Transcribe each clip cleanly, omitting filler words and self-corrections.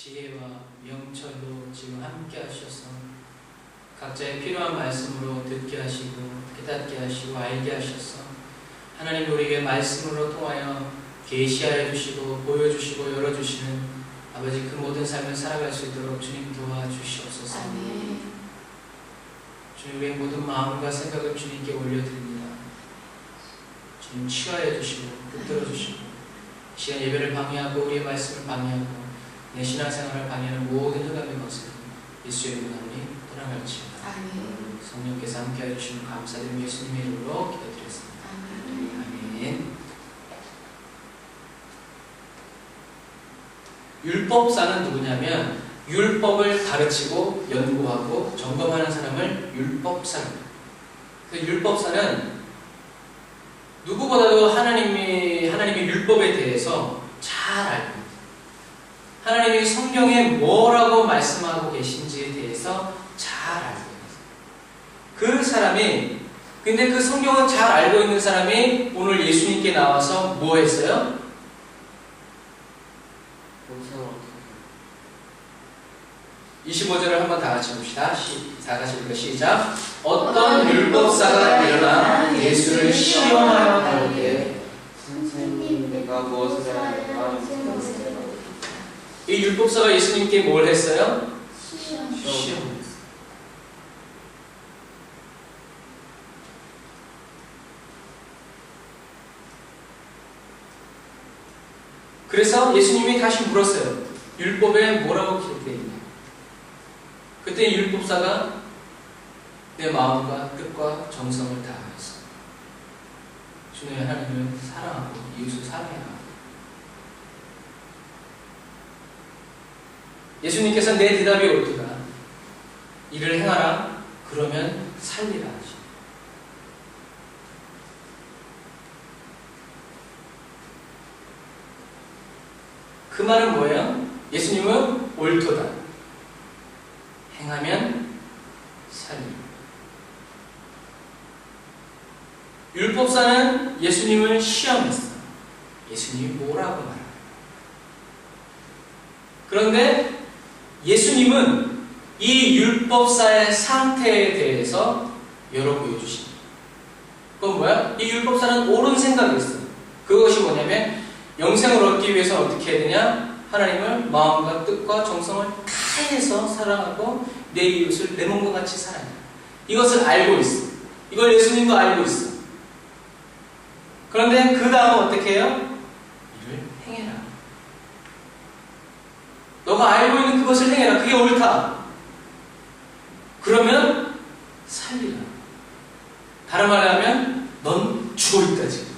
지혜와 명철로 지금 함께 하셔서 각자의 필요한 말씀으로 듣게 하시고 깨닫게 하시고 알게 하셔서 하나님 우리에게 말씀으로 통하여 계시하여 주시고 보여주시고 열어주시는 아버지 그 모든 삶을 살아갈 수 있도록 주님 도와주시옵소서. 주님 우리의 모든 마음과 생각을 주님께 올려드립니다. 주님 치유하여 주시고 붙들어 주시고 시간 예배를 방해하고 우리의 말씀을 방해하고 내 신앙생활을 방해하는 모든 흑암의 것을 예수의 이름으로 떠나갈지어다. 성령께서 함께하여 주시면 감사드리며 예수님의 이름으로 기도드렸습니다. 아멘. 율법사는 누구냐면 율법을 가르치고 연구하고 점검하는 사람을 율법사입니다. 그 율법사는 누구보다도 하나님의 율법에 대해서 잘 알고 있습니다. 하나님이 성경에 뭐라고 말씀하고 계신지에 대해서 잘 알고 있습니다. 그 사람이 근데 그 성경을 잘 알고 있는 사람이 오늘 예수님께 나와서 뭐 했어요? 25절을 한번 다 같이 봅시다. 다 같이 읽어 시작. 어떤 율법사가 일어나 예수를 시험하여 가로되 선생님, 내가 무엇을 해야 할까? 이 율법사가 예수님께 뭘 했어요? 시험. 그래서 예수님이 다시 물었어요. 율법에 뭐라고 기록되어 있냐? 그때 율법사가 내 마음과 뜻과 정성을 다해서 주님의 하나님을 사랑하고 이웃을 사랑해야 합니다. 예수님께서 내 대답이 옳도다. 이를 행하라. 그러면 살리라 하시오. 그 말은 뭐예요? 예수님은 옳도다. 행하면 살리라. 율법사는 예수님을 시험했어. 예수님이 뭐라고 말합니다. 그런데 예수님은 이 율법사의 상태에 대해서 열어 보여주십니다. 그건 뭐야? 이 율법사는 옳은 생각이 있어요. 그것이 뭐냐면 영생을 얻기 위해서 어떻게 해야 되냐? 하나님을 마음과 뜻과 정성을 다해서 사랑하고 내 이웃을 내 몸과 같이 사랑해. 이것을 알고 있어. 이걸 예수님도 알고 있어. 그런데 그 다음 어떻게 해요? 이를 행해라. 너가 알고 있는 그것을 행해라. 그게 옳다. 그러면 살리라. 다른 말로 하면 넌 죽어있다 지금.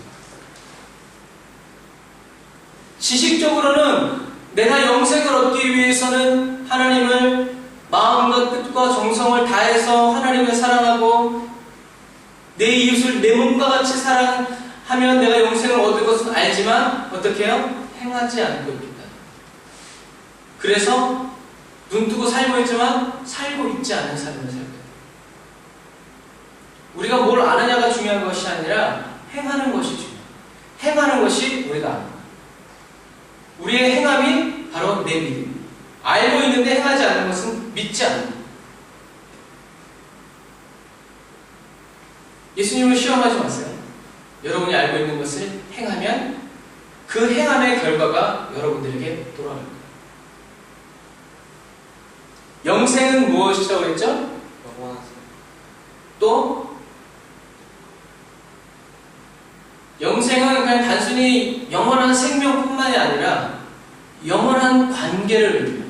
지식적으로는 내가 영생을 얻기 위해서는 하나님을 마음과 뜻과 정성을 다해서 하나님을 사랑하고 내 이웃을 내 몸과 같이 사랑하면 내가 영생을 얻을 것은 알지만 어떻게 해요? 행하지 않고 있다. 그래서 눈 뜨고 살고 있지만 살고 있지 않은 삶을 살게 돼요. 우리가 뭘 아느냐가 중요한 것이 아니라 행하는 것이 중요해요. 행하는 것이 우리가 아는 거예요. 우리의 행함이 바로 내 믿음. 알고 있는데 행하지 않는 것은 믿지 않는 거예요. 예수님을 시험하지 마세요. 여러분이 알고 있는 것을 행하면 그 행함의 결과가 여러분들에게 돌아올 거예요. 영생은 무엇이라고 했죠? 또 영생은 그냥 단순히 영원한 생명뿐만이 아니라 영원한 관계를 의미합니다.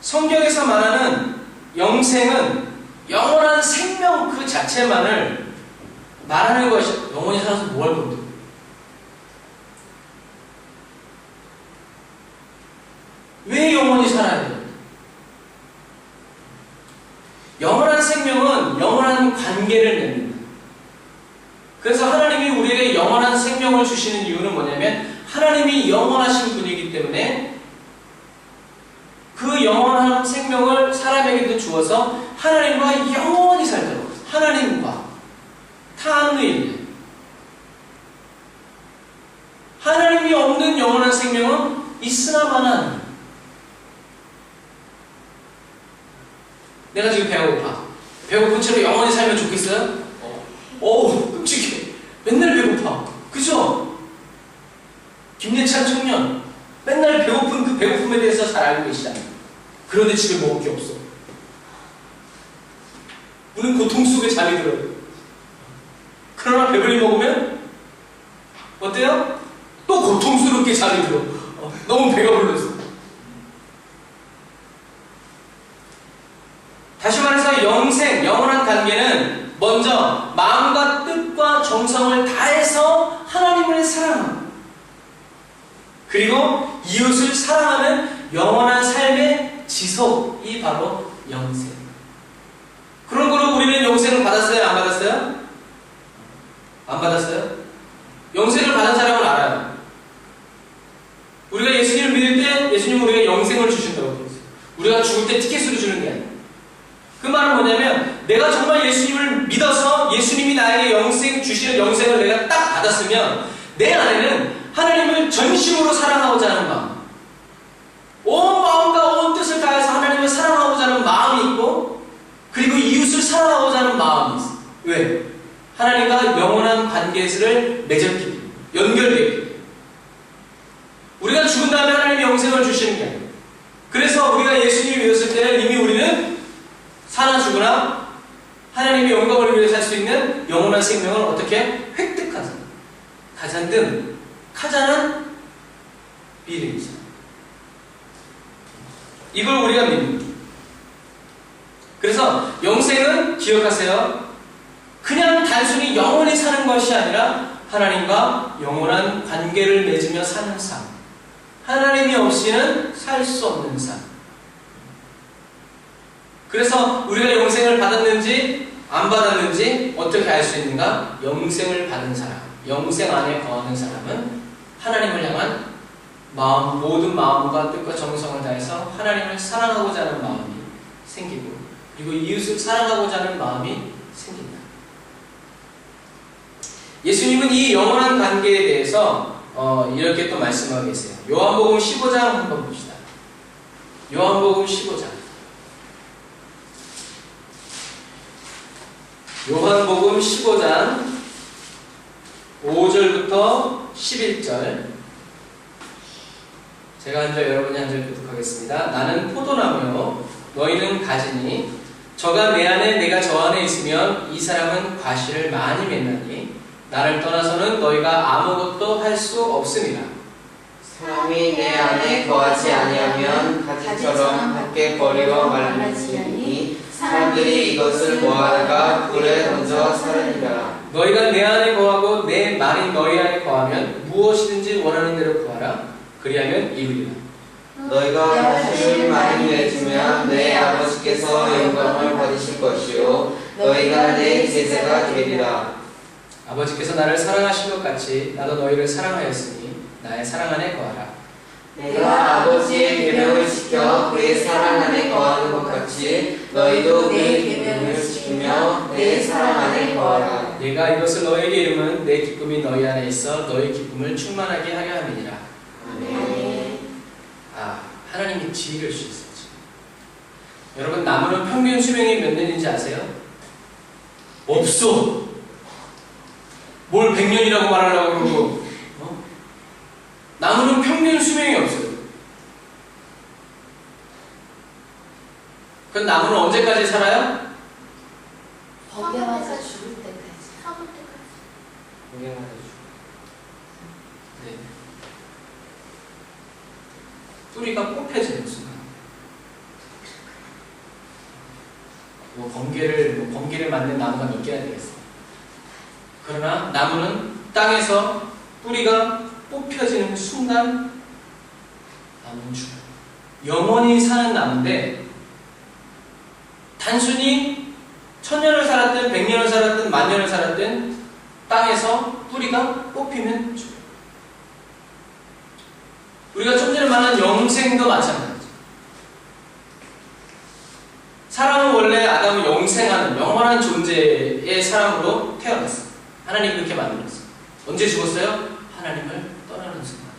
성경에서 말하는 영생은 영원한 생명 그 자체만을 말하는 것이 영원히 살아서 뭐 할 건데? 왜 영원히 살아야 돼요? 영원한 생명은 영원한 관계를 냅니다. 그래서 하나님이 우리에게 영원한 생명을 주시는 이유는 뭐냐면 하나님이 영원하신 분이기 때문에 그 영원한 생명을 사람에게도 주어서 하나님과 영원히 살도록 하나님과 타인의 내가 지금 배가 고파. 배고픈 채로 영원히 살면 좋겠어요? 어우, 끔찍해. 맨날 배고파. 그죠? 김예찬 청년. 맨날 배고픈 그 배고픔에 대해서 잘 알고 계시잖아요. 그런데 집에 먹을 게 없어. 우리는 고통 속에 잠이 들어요. 그러나 배불리 먹으면 어때요? 또 고통스럽게 잠이 들어. 너무 배가 불렀어. 다시 말해서 영생, 영원한 관계는 먼저 마음과 뜻과 정성을 다해서 하나님을 사랑하고 그리고 이웃을 사랑하는 영원한 삶의 지속이 바로 영생. 그런 거로 우리는 영생을 받았어요? 안 받았어요? 안 받았어요? 영생을 받은 사람은 알아요. 우리가 예수님을 믿을 때 예수님은 우리에게 영생을 주신다고 그랬어요. 우리가 죽을 때 티켓으로 주는 게 아니에요. 그 말은 뭐냐면 내가 정말 예수님을 믿어서 예수님이 나에게 영생 주시는 영생을 내가 딱 받았으면 내 안에는 하나님을 전심으로 사랑하고자 하는 마음, 온 마음과 온 뜻을 다해서 하나님을 사랑하고자 하는 마음이 있고 그리고 이웃을 사랑하고자 하는 마음이 있어요. 왜? 하나님과 영원한 관계를 맺었기 때문에, 연결되기 때문에. 우리가 죽은 다음에 하나님이 영생을 주시는 게 아니에요. 그래서 우리가 예수님을 믿었을 때 이미 우리는 사나 죽으나 하나님의 영광을 위해 살 수 있는 영원한 생명을 어떻게 획득하자. 가자는 미래이죠. 이걸 우리가 믿는 거예요. 그래서 영생은 기억하세요. 그냥 단순히 영원히 사는 것이 아니라 하나님과 영원한 관계를 맺으며 사는 삶. 하나님이 없이는 살 수 없는 삶. 그래서 우리가 영생을 받았는지 안 받았는지 어떻게 알 수 있는가? 영생을 받은 사람, 영생 안에 거하는 사람은 하나님을 향한 마음, 모든 마음과 뜻과 정성을 다해서 하나님을 사랑하고자 하는 마음이 생기고 그리고 이웃을 사랑하고자 하는 마음이 생긴다. 예수님은 이 영원한 관계에 대해서 이렇게 또 말씀하고 계세요. 요한복음 15장 한번 봅시다. 요한복음 15장. 요한복음 15장 5절부터 11절. 제가 한 절, 여러분이 한 절 교독하겠습니다. 나는 포도나무요 너희는 가지니 저가 내 안에 내가 저 안에 있으면 이 사람은 과실을 많이 맺나니 나를 떠나서는 너희가 아무것도 할 수 없습니다. 사람이 내 안에 거하지 아니하면 가지처럼 밖에 버리고 말라지니 사람들이 이것을 모아다가 불에 던져 사르리라. 너희가 내 안에 거하고 내 말이 너희 안에 거하면 무엇이든지 원하는 대로 구하라. 그리하면 이루리라. 너희가 과실을 많이 맺으면 내 아버지께서 영광을 받으실 것이요 너희가 내 제자가 되리라. 아버지께서 나를 사랑하신 것 같이 나도 너희를 사랑하였으니 나의 사랑 안에 거하라. 내가 아버지의 계명을 지켜 그의 사랑 안에 거하는 것 같이 너희도 내 계명을 지키며 내 사랑 안에 거하라. 내가 이것을 너희에게 이루면 내 기쁨이 너희 안에 있어 너희 기쁨을 충만하게 하려 함이니라. 하나님이 지혜를 주셨어요. 여러분, 나무는 평균 수명이 몇 년인지 아세요? 없어. 뭘 100년이라고 말하려고 그러고. 나무는 평균 수명이 없어요. 그럼 나무는 언제까지 살아요? 번개맞아 죽을 때까지. 사고 때까지. 네. 뿌리가 뽑혀지는 순간. 번개를 맞는 나무가 몇 개나 되겠어. 그러나 나무는 땅에서 뿌리가 뽑혀지는 순간 나무는 죽어요. 영원히 사는 나무인데 단순히 1000년을 살았든 100년을 살았든 10,000년을 살았든 땅에서 뿌리가 뽑히면 죽어요. 우리가 좀 전에 말한 영생도 마찬가지죠. 사람은 원래 아담은 영생하는 영원한 존재의 사람으로 태어났어요. 하나님이 그렇게 만들었어요. 언제 죽었어요? 하나님을 떠나는 순간.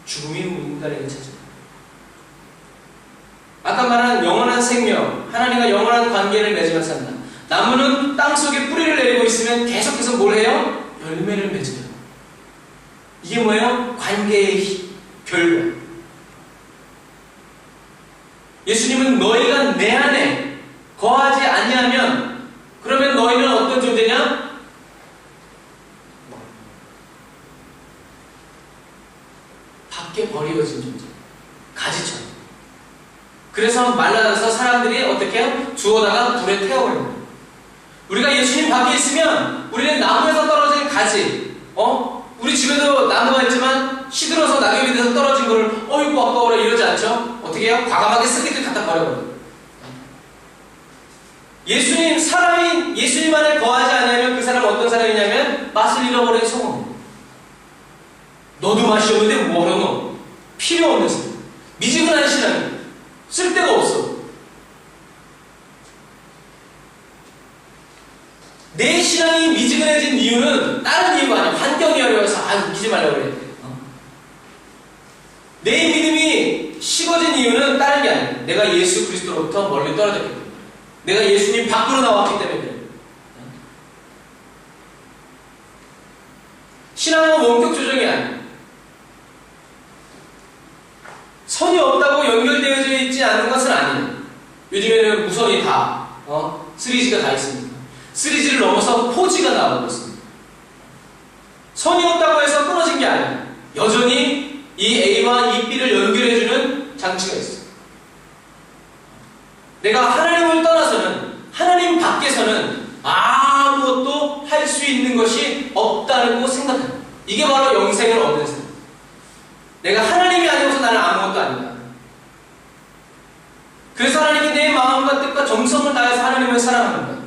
죽음이 우리 인간에게 찾아요. 아까 말한 영원한 생명, 하나님과 영원한 관계를 맺으며 산다. 나무는 땅속에 뿌리를 내리고 있으면 계속해서 뭘 해요? 열매를 맺어요. 이게 뭐예요? 관계의 결과. 예수님은 너희가 내 안에 거하지 아니하면 그러면 너희는 어떤 존재냐? 밖에 버려진 존재. 가지처럼. 그래서 말라서 사람들이 어떻게 해요? 주워다가 불에 태워버립니다. 우리가 예수님 밖에 있으면 우리는 나무에서 떨어진 가지, 우리 집에도 나무가 있지만 시들어서 낙엽이 돼서 떨어진 거를 어이구 아까워라 이러지 않죠? 어떻게 해요? 과감하게 쓰기들 갖다 버려버려요. 사람이 예수님 안에 거하지 않으면 그 사람은 어떤 사람이냐면 맛을 잃어버린 소금. 너도 맛이 없는데 뭐하러 너? 필요 없는 사람. 미지근한 신앙이 쓸데가 없어. 내 신앙이 미지근해진 이유는 다른 이유가 아니야. 환경이 어려워서 웃기지 말라고 그래. 내 믿음이 식어진 이유는 다른 게 아니야. 내가 예수 그리스도로부터 멀리 떨어졌기 때문에. 내가 예수님 밖으로 나왔기 때문에 그래. 신앙은 원격 조정이 아니야. 선이 없다고 연결되어져 있지 않은 것은 아니에요. 요즘에는 무선이 다 3G가 다 있습니다. 3G를 넘어서 4G가 나오고 있습니다. 선이 없다고 해서 끊어진 게 아니에요. 여전히 이 A와 이 B를 연결해주는 장치가 있어요. 내가 하나님을 떠나서는, 하나님 밖에서는 아무것도 할 수 있는 것이 없다고 생각합니다. 이게 바로 영생을 얻는 삶. 내가 하나님이 아니고서 나는 아무것도 아니다. 그래서 하나님이 내 마음과 뜻과 정성을 다해서 하나님을 사랑하는 거예요.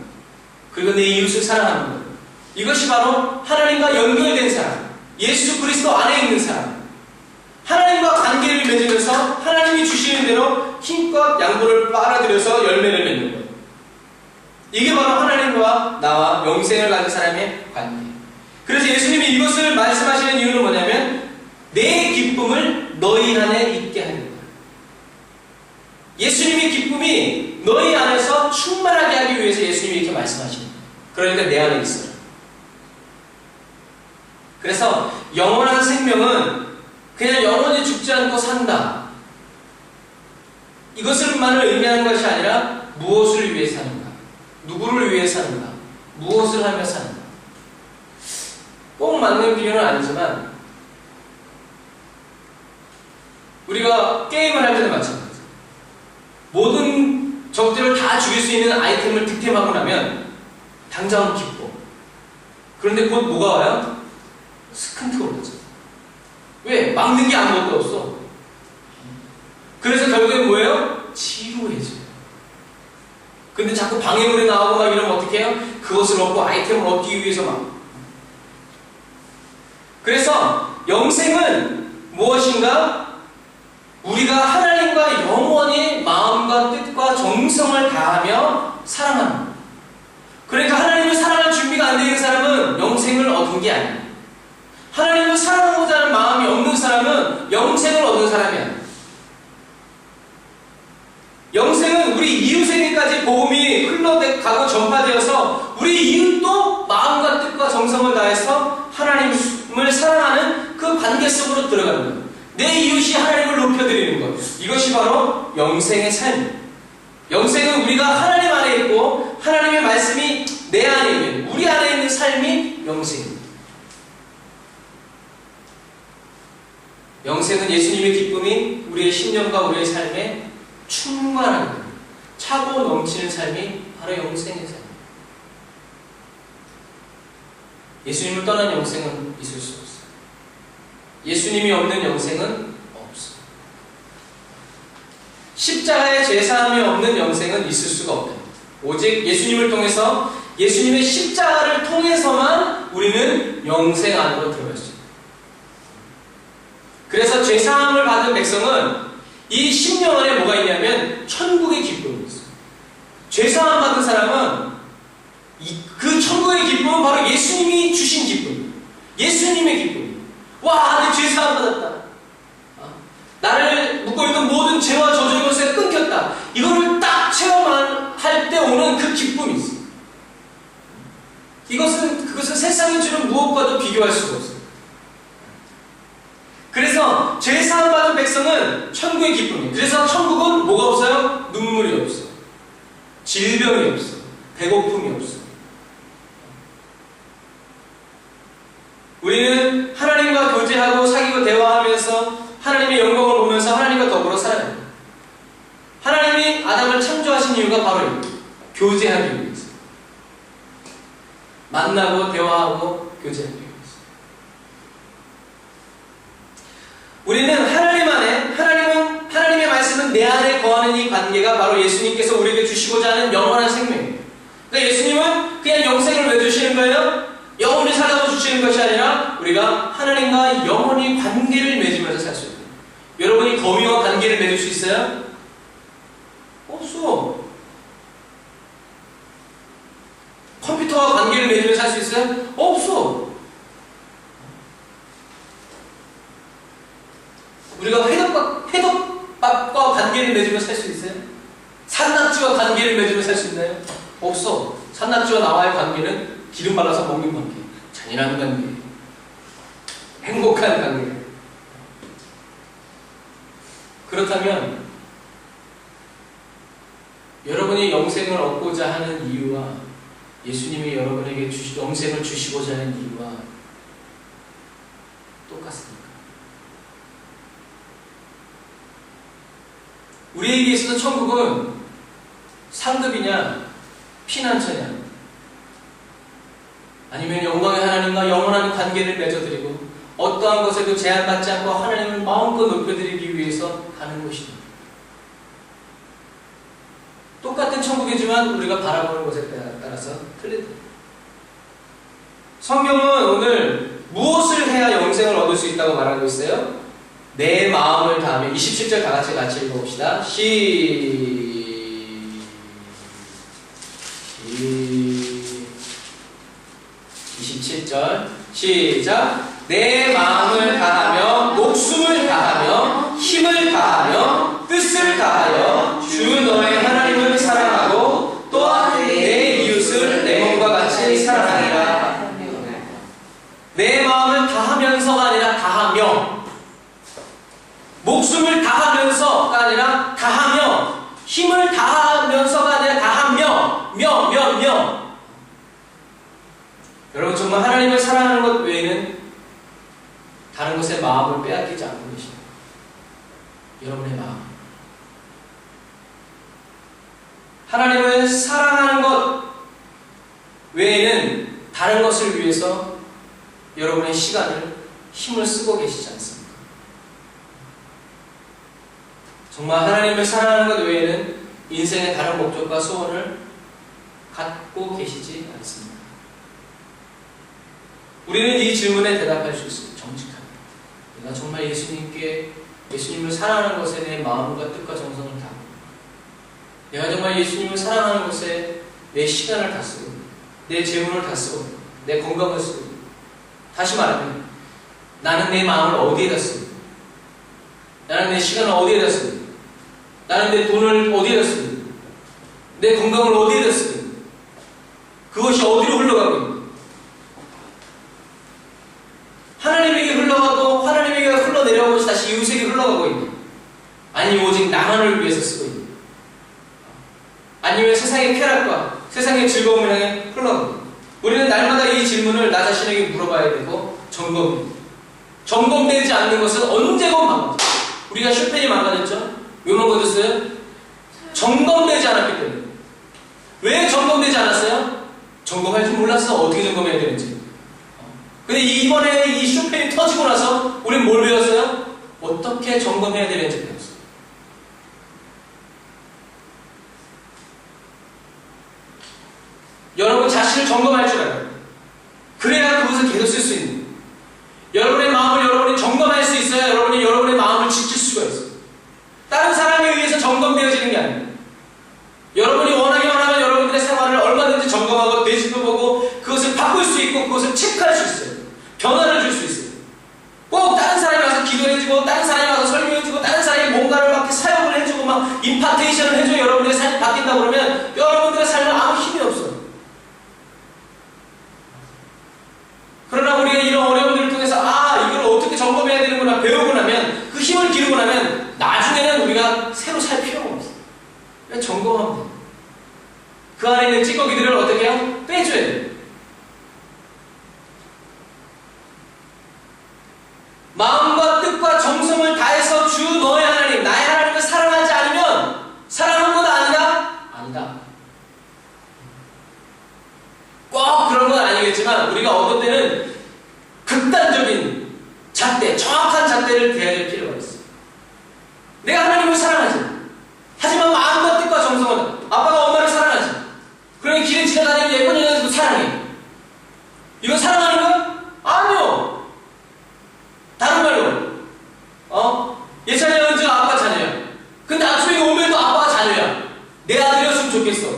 그리고 내 이웃을 사랑하는 거예요. 이것이 바로 하나님과 연결된 사람, 예수 그리스도 안에 있는 사람, 하나님과 관계를 맺으면서 하나님이 주시는 대로 힘껏 양보를 빨아들여서 열매를 맺는 거예요. 이게 바로 하나님과 나와 영생을 가진 사람의 관계. 그래서 예수님이 이것을 말씀하시는 이유는 뭐냐면 내 기쁨을 너희 안에 있게 하는 거예요. 예수님의 기쁨이 너희 안에서 충만하게 하기 위해서 예수님이 이렇게 말씀하시는 거예요. 그러니까 내 안에 있어요. 그래서 영원한 생명은 그냥 영원히 죽지 않고 산다. 이것을만을 의미하는 것이 아니라 무엇을 위해 사는가? 누구를 위해 사는가? 무엇을 하며 사는가? 꼭 맞는 비유는 아니지만 우리가 게임을 할 때도 마찬가지예요. 모든 적들을 다 죽일 수 있는 아이템을 득템하고 나면 당장은 기뻐. 그런데 곧 뭐가 와요? 스큰트가 오르죠. 왜? 막는 게 아무것도 없어. 그래서 결국엔 뭐예요? 지루해져요. 근데 자꾸 방해물이 나오고 막 이러면 어떻게 해요? 그것을 얻고 아이템을 얻기 위해서 막. 그래서 영생은 무엇인가? 우리가 하나님과 영원히 마음과 뜻과 정성을 다하며 사랑하는 거예요. 그러니까 하나님을 사랑할 준비가 안 되는 사람은 영생을 얻은 게 아니에요. 하나님을 사랑하고자 하는 마음이 없는 사람은 영생을 얻은 사람이 아니에요. 영생은 우리 이웃에게까지 복음이 흘러가고 전파되어서 우리 이웃도 마음과 뜻과 정성을 다해서 하나님을 사랑하는 그 관계 속으로 들어가는 거예요. 내 이웃이 하나님을 높여드리는 것. 이것이 바로 영생의 삶이에요. 영생은 우리가 하나님 안에 있고 하나님의 말씀이 내 안에 있는, 우리 안에 있는 삶이 영생입니다. 영생은 예수님의 기쁨이 우리의 신념과 우리의 삶에 충만한 것, 차고 넘치는 삶이 바로 영생의 삶입니다. 예수님을 떠난 영생은 있을 수 없어요. 예수님이 없는 영생은 없어요. 십자가의 제사함이 없는 영생은 있을 수가 없다. 오직 예수님을 통해서, 예수님의 십자가를 통해서만 우리는 영생 안으로 들어갈 수 있어요. 그래서 제사함을 받은 백성은 이 심령 안에 뭐가 있냐면 천국의 기쁨이 있어요. 제사함 받은 사람은 그 천국의 기쁨은 바로 예수님이 주신 기쁨이에요. 예수님의 기쁨이에요. 와, 내 죄사함 받았다. 나를 묶고 있는 모든 죄와 저주의 것에 끊겼다. 기쁨이 있어요. 그것은 세상이 주는 무엇과도 비교할 수가 없어요. 그래서 죄 사함 받은 백성은 천국의 기쁨이에요. 그래서 천국은 뭐가 없어요? 눈물이 없어요. 질병이 없어요. 배고픔이 없어요. 우리는 하나님과 교제하고 사귀고 대화하면서 하나님의 영광을 보면서 하나님과 더불어 살아요. 하나님이 아담을 창조하신 이유가 바로 교제하기 위해서. 만나고 대화하고 교제하기 위해서. 우리는 하나님 안에, 하나님의 말씀은 내 안에 거하는 이 관계가 바로 예수님께서 우리에게 주시고자 하는 영원한 생명이에요. 그러니까 예수님은 그냥 영생을 왜 주시는 거예요? 영원히 살아서 주시는 것이 아니라 우리가 하나님과 영원히 관계를 맺으면서 살 수 있어요. 여러분이 거미와 관계를 맺을 수 있어요? 없어. 컴퓨터와 관계를 맺으면서 살 수 있어요? 없어. 우리가 회덮밥과 관계를 맺으며 살 수 있어요? 산낙지와 관계를 맺으며 살 수 있나요? 없어. 산낙지와 나와의 관계는 기름 발라서 먹는 관계, 잔인한 관계, 행복한 관계. 그렇다면 여러분이 영생을 얻고자 하는 이유와 예수님이 여러분에게 영생을 주시고자 하는 이유와 똑같습니까? 우리에게 있어서 천국은 상급이냐 피난처냐, 아니면 영광의 하나님과 영원한 관계를 맺어드리고 어떠한 것에도 제한받지 않고 하나님을 마음껏 높여드리기 위해서 가는 것입니다. 똑같은 천국이지만 우리가 바라보는 것에 따라서 틀리다. 성경은 오늘 무엇을 해야 영생을 얻을 수 있다고 말하고 있어요? 내 마음을 다하며. 27절 같이 읽어봅시다. 27절 시작. 내 마음을 다하며 목숨을 다하며 힘을 다하며 뜻을 다하여 주 너의 하나님을 사랑하고 또한 내 이웃을 내 몸과 같이 사랑하리라. 내 마음을 다하면서가 아니라 다하며, 목숨을 다하면서가 아니라 다하며, 힘을 다하면서가 아니라 다하며, 며. 여러분, 정말 하나님을 사랑하는 것 외에는 다른 것에 마음을 빼앗기지 않고 계십니다. 여러분의 마음. 하나님을 사랑하는 것 외에는 다른 것을 위해서 여러분의 시간을, 힘을 쓰고 계시지 않습니까? 정말 하나님을 사랑하는 것 외에는 인생의 다른 목적과 소원을 갖고 계시지 않습니다. 우리는 이 질문에 대답할 수 있어요. 정직하게. 내가 정말 예수님을 사랑하는 것에 내 마음과 뜻과 정성을 다하고, 내가 정말 예수님을 사랑하는 것에 내 시간을 다 쓰고, 내 재물을 다 쓰고, 내 건강을 쓰고. 다시 말하면 나는 내 마음을 어디에다 쓰고, 나는 내 시간을 어디에다 쓰고, 나는 내 돈을 어디에다 쓰고, 내 건강을 어디에다 쓰고, 그것이 어디로 흘러가고 있는, 하나님에게 흘러가고 하나님에게 흘러내려온 것이 다시 이웃에게 흘러가고 있는, 아니면 오직 나만을 위해서 쓰고 있는, 아니면 세상의 쾌락과 세상의 즐거움을 향해 흘러가고 있는. 우리는 날마다 이 질문을 나 자신에게 물어봐야 되고 점검되지 않는 것은 언제건 망가져. 우리가 쇼팽이 망가졌죠? 왜 망가졌어요? 점검되지 않았기 때문에. 왜 점검되지 않았어요? 점검할 줄 몰랐어. 어떻게 점검해야 되는지. 근데 이번에 이 쇼팽이 터지고 나서 우리는 뭘 배웠어요? 어떻게 점검해야 되는지 배웠어요. 여러분 자신을 점검할 줄 알아요. 그래야 그것을 계속 쓸 수 있는. 여러분의 마음을 여러분이 점검할 수 있어야 여러분이 여러분의 마음을 지킬 수가 있어요. 다른 사람에 의해서 점검되어지는 게 아니에요. 여러분이 원하면 여러분들의 생활을 얼마든지 점검하고 되짚어보고 그것을 바꿀 수 있고 그것을 체크할 수 있어요. 변화를 줄 수 있어요. 꼭 다른 사람이 와서 기도해주고 다른 사람이 와서 설명해주고 다른 사람이 뭔가를 막 사용을 해주고 막 임파테이션을 해주고 여러분들의 삶이 바뀐다고 그러면 여러분들의 삶은 아무 힘 해요? 빼줘야 돼요. 마음과 뜻과 정성을 다해서 주 너의 하나님, 나의 하나님을 사랑하지 않으면 사랑한 건 아니다? 아니다. 꼭 그런 건 아니겠지만 우리가 어떤 때는 극단적인 잣대, 정확한 잣대를 대해야 될 필요가 있어요. 내가 하나님을 사랑하지. 하지만 마음과 뜻과 정성은 아빠가 엄마를 사랑하지. 그러니 길에 지나다니는 예쁜 여자들도 사랑해. 이건 사랑하는 거야? 아니요. 다른 말로 예찬이 형은 저 아빠 자녀야. 근데 아침에 오면 또 아빠가 자녀야. 내 아들이었으면 좋겠어.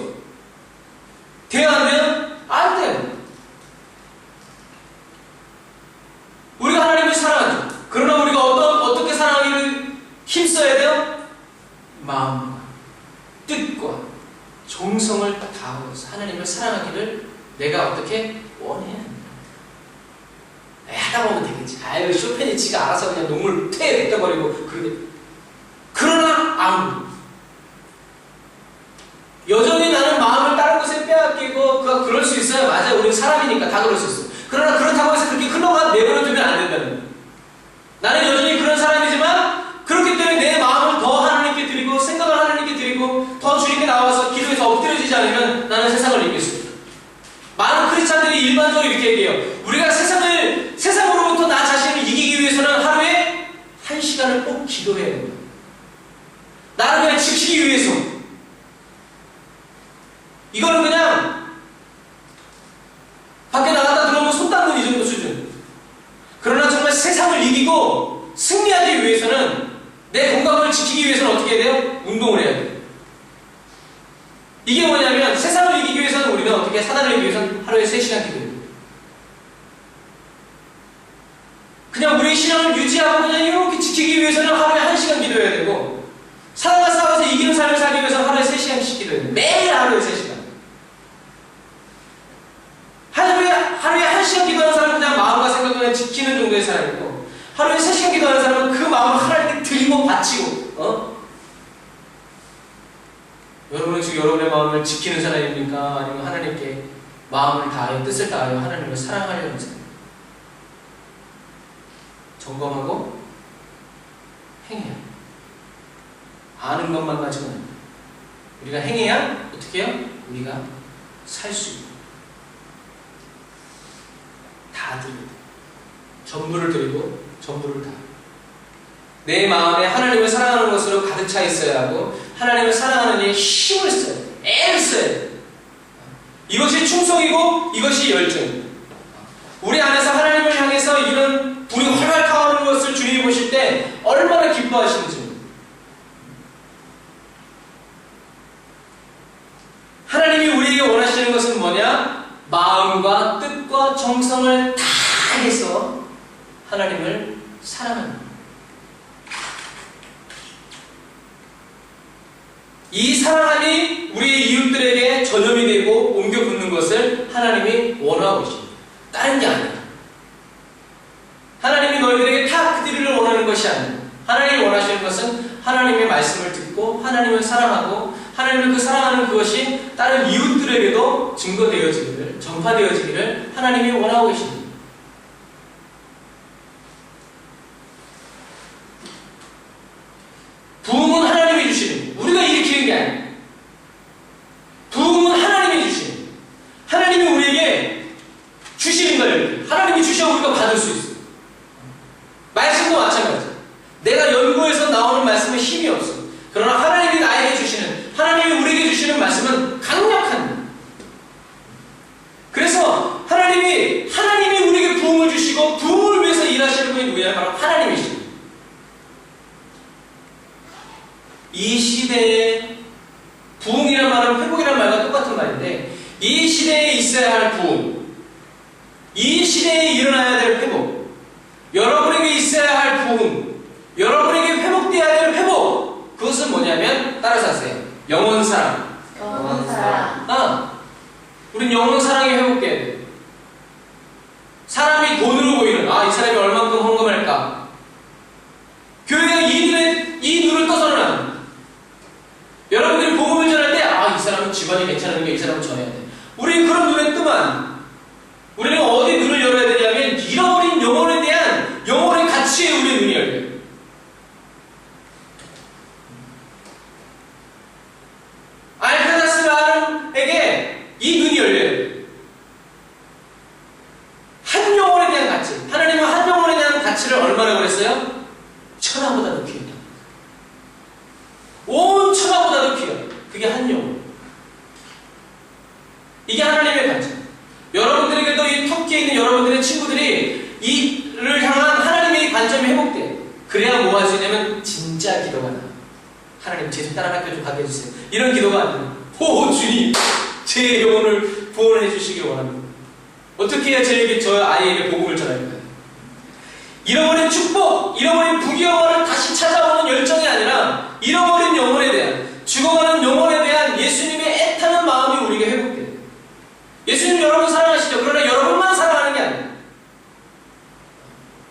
돼야 안 돼요? 안 돼. 우리가 하나님을 사랑하죠. 그러나 우리가 어떻게 사랑하기를 힘써야 돼요? 마음과 뜻과 정성을 다하면서 하나님을 사랑하기를 내가 어떻게 원해야 합니다. 하다 보면 되겠지. 아유, 쇼페니치가 알아서 그냥 농을 뱉어버리고 그러게. 그러나 여전히 나는 마음을 다른 곳에 빼앗기고 그럴 수 있어요. 맞아요. 우리는 사람이니까 다 그럴 수 있어. 그러나 그렇다고 해서 그렇게 흘러가 내버려두면 안 된다는 거예요. 나는 여전히 그런 사람이지만 그렇기 때문에 내 마음을 더 하나님께 드리고 생각을 하나님께 드리고 더 주님께 나와서 기도해서 엎드려지지 않으면 나는 세상을 이길 수 있다. 많은 크리스찬들이 일반적으로 이렇게 얘기해요. 우리가 세상으로부터 나 자신을 이기기 위해서는 하루에 1시간을 꼭 기도해야 된다. 나를 그냥 지키기 위해서. 이거는 그냥 밖에 나갔다 들어오면 손 닦는 이 정도 수준. 그러나 정말 세상을 이기고 승리하기 위해서는 내 건강을 지키기 위해서는 어떻게 해야 돼요? 운동을 해야 돼요. 이게 뭐냐면 세상을 이기기 위해서는 우리는 어떻게 사단을 이기기 위해서는 하루에 3시간 기도해요. 그냥 우리의 신앙을 유지하고 그냥 이렇게 지키기 위해서는 하루에 1시간 기도해야 되고 사단과 싸워서 이기는 삶을 살기 위해서는 하루에 3시간씩 기도해야 돼요. 매일 하루에 3시간. 하루에 1시간 기도하는 사람은 그냥 마음과 생각을 그냥 지키는 정도의 사람이고 하루에 3시간 기도하는 사람은 그 마음을 하나님께 드리고 바치고 여러분은 지금 여러분의 마음을 지키는 사람입니까? 아니면 하나님께 마음을 다하여 뜻을 다하여 하나님을 사랑하려는 사람? 점검하고 행해야. 아는 것만 가지고는 안 돼. 우리가 행해야 어떻게 해요? 우리가 살 수 있고 다 드리고 전부를 드리고 전부를 다. 내 마음에 하나님을 사랑하는 것으로 가득 차 있어야 하고 하나님을 사랑하는 일에 힘을 써야 돼. 애를 써야 돼. 이것이 충성이고 이것이 열정입니다. 우리 안에서 하나님을 향해서 이런 불이 활활 타오르는 것을 주님이 보실 때 얼마나 기뻐하시는지. 하나님이 우리에게 원하시는 것은 뭐냐? 마음과 뜻과 정성을 다해서 하나님을 사랑하는 것. 이 사랑함이 우리의 이웃들에게 전염이 되고 옮겨 붙는 것을 하나님이 원하고 계십니다. 다른 게 아니에요. 하나님이 너희들에게 다 그들을 원하는 것이 아니에요. 하나님이 원하시는 것은 하나님의 말씀을 듣고 하나님을 사랑하고 하나님을 그 사랑하는 그것이 다른 이웃들에게도 증거되어지기를, 전파되어지기를 하나님이 원하고 계십니다. 부흥은 하나님이 주시는 거예요. 우리가 일으키는 게 아니에요. 부흥은 하나님이 주시는 거예요. 하나님이 우리에게 주시는 거예요. 하나님이 주셔야 우리가 받을 수 있어요. 말씀도 마찬가지예요. 내가 연구해서 나오는 말씀은 힘이 없어. 그러나 하나님이 나에게 주시는, 하나님이 우리에게 주시는 말씀은 강력한 거예요. 그래서 하나님이 우리에게 부흥을 주시고 부흥을 위해서 일하시는 분이 누구냐? 바로 하나님이십니다. 이 시대에 부흥이라는 말은 회복이라는 말과 똑같은 말인데 이 시대에 있어야 할 부흥, 이 시대에 일어나야 될 회복, 여러분에게 있어야 할 부흥, 여러분에게 회복되어야 될 회복, 그것은 뭐냐면 따라서 하세요. 영원 사랑. 영원 사랑. 우린 영원 사랑이 회복돼야 돼요. 사람이 돈으로 보이는 이 사람이 얼만큼 헌금할까? 교회가 이 눈을 떠서는 안 돼. 여러분들이 복음을 전할 때 이 사람은 집안이 괜찮은 게 이 사람은 전해야 돼. 우리 그런 으쌰 기도가 나. 하나님 제 좀 다른 학교 좀 가게 해주세요. 이런 기도가 아니라 오 주님 제 영혼을 구원해 주시길 원합니다. 어떻게 해야 저 아이에게 복음을 전할까요? 잃어버린 축복, 잃어버린 부귀영화를 다시 찾아오는 열정이 아니라 잃어버린 영혼에 대한, 죽어가는 영혼에 대한 예수님의 애타는 마음이 우리에게 회복돼요. 예수님 여러분 사랑하시죠? 그러나 여러분만 사랑하는 게 아니에요.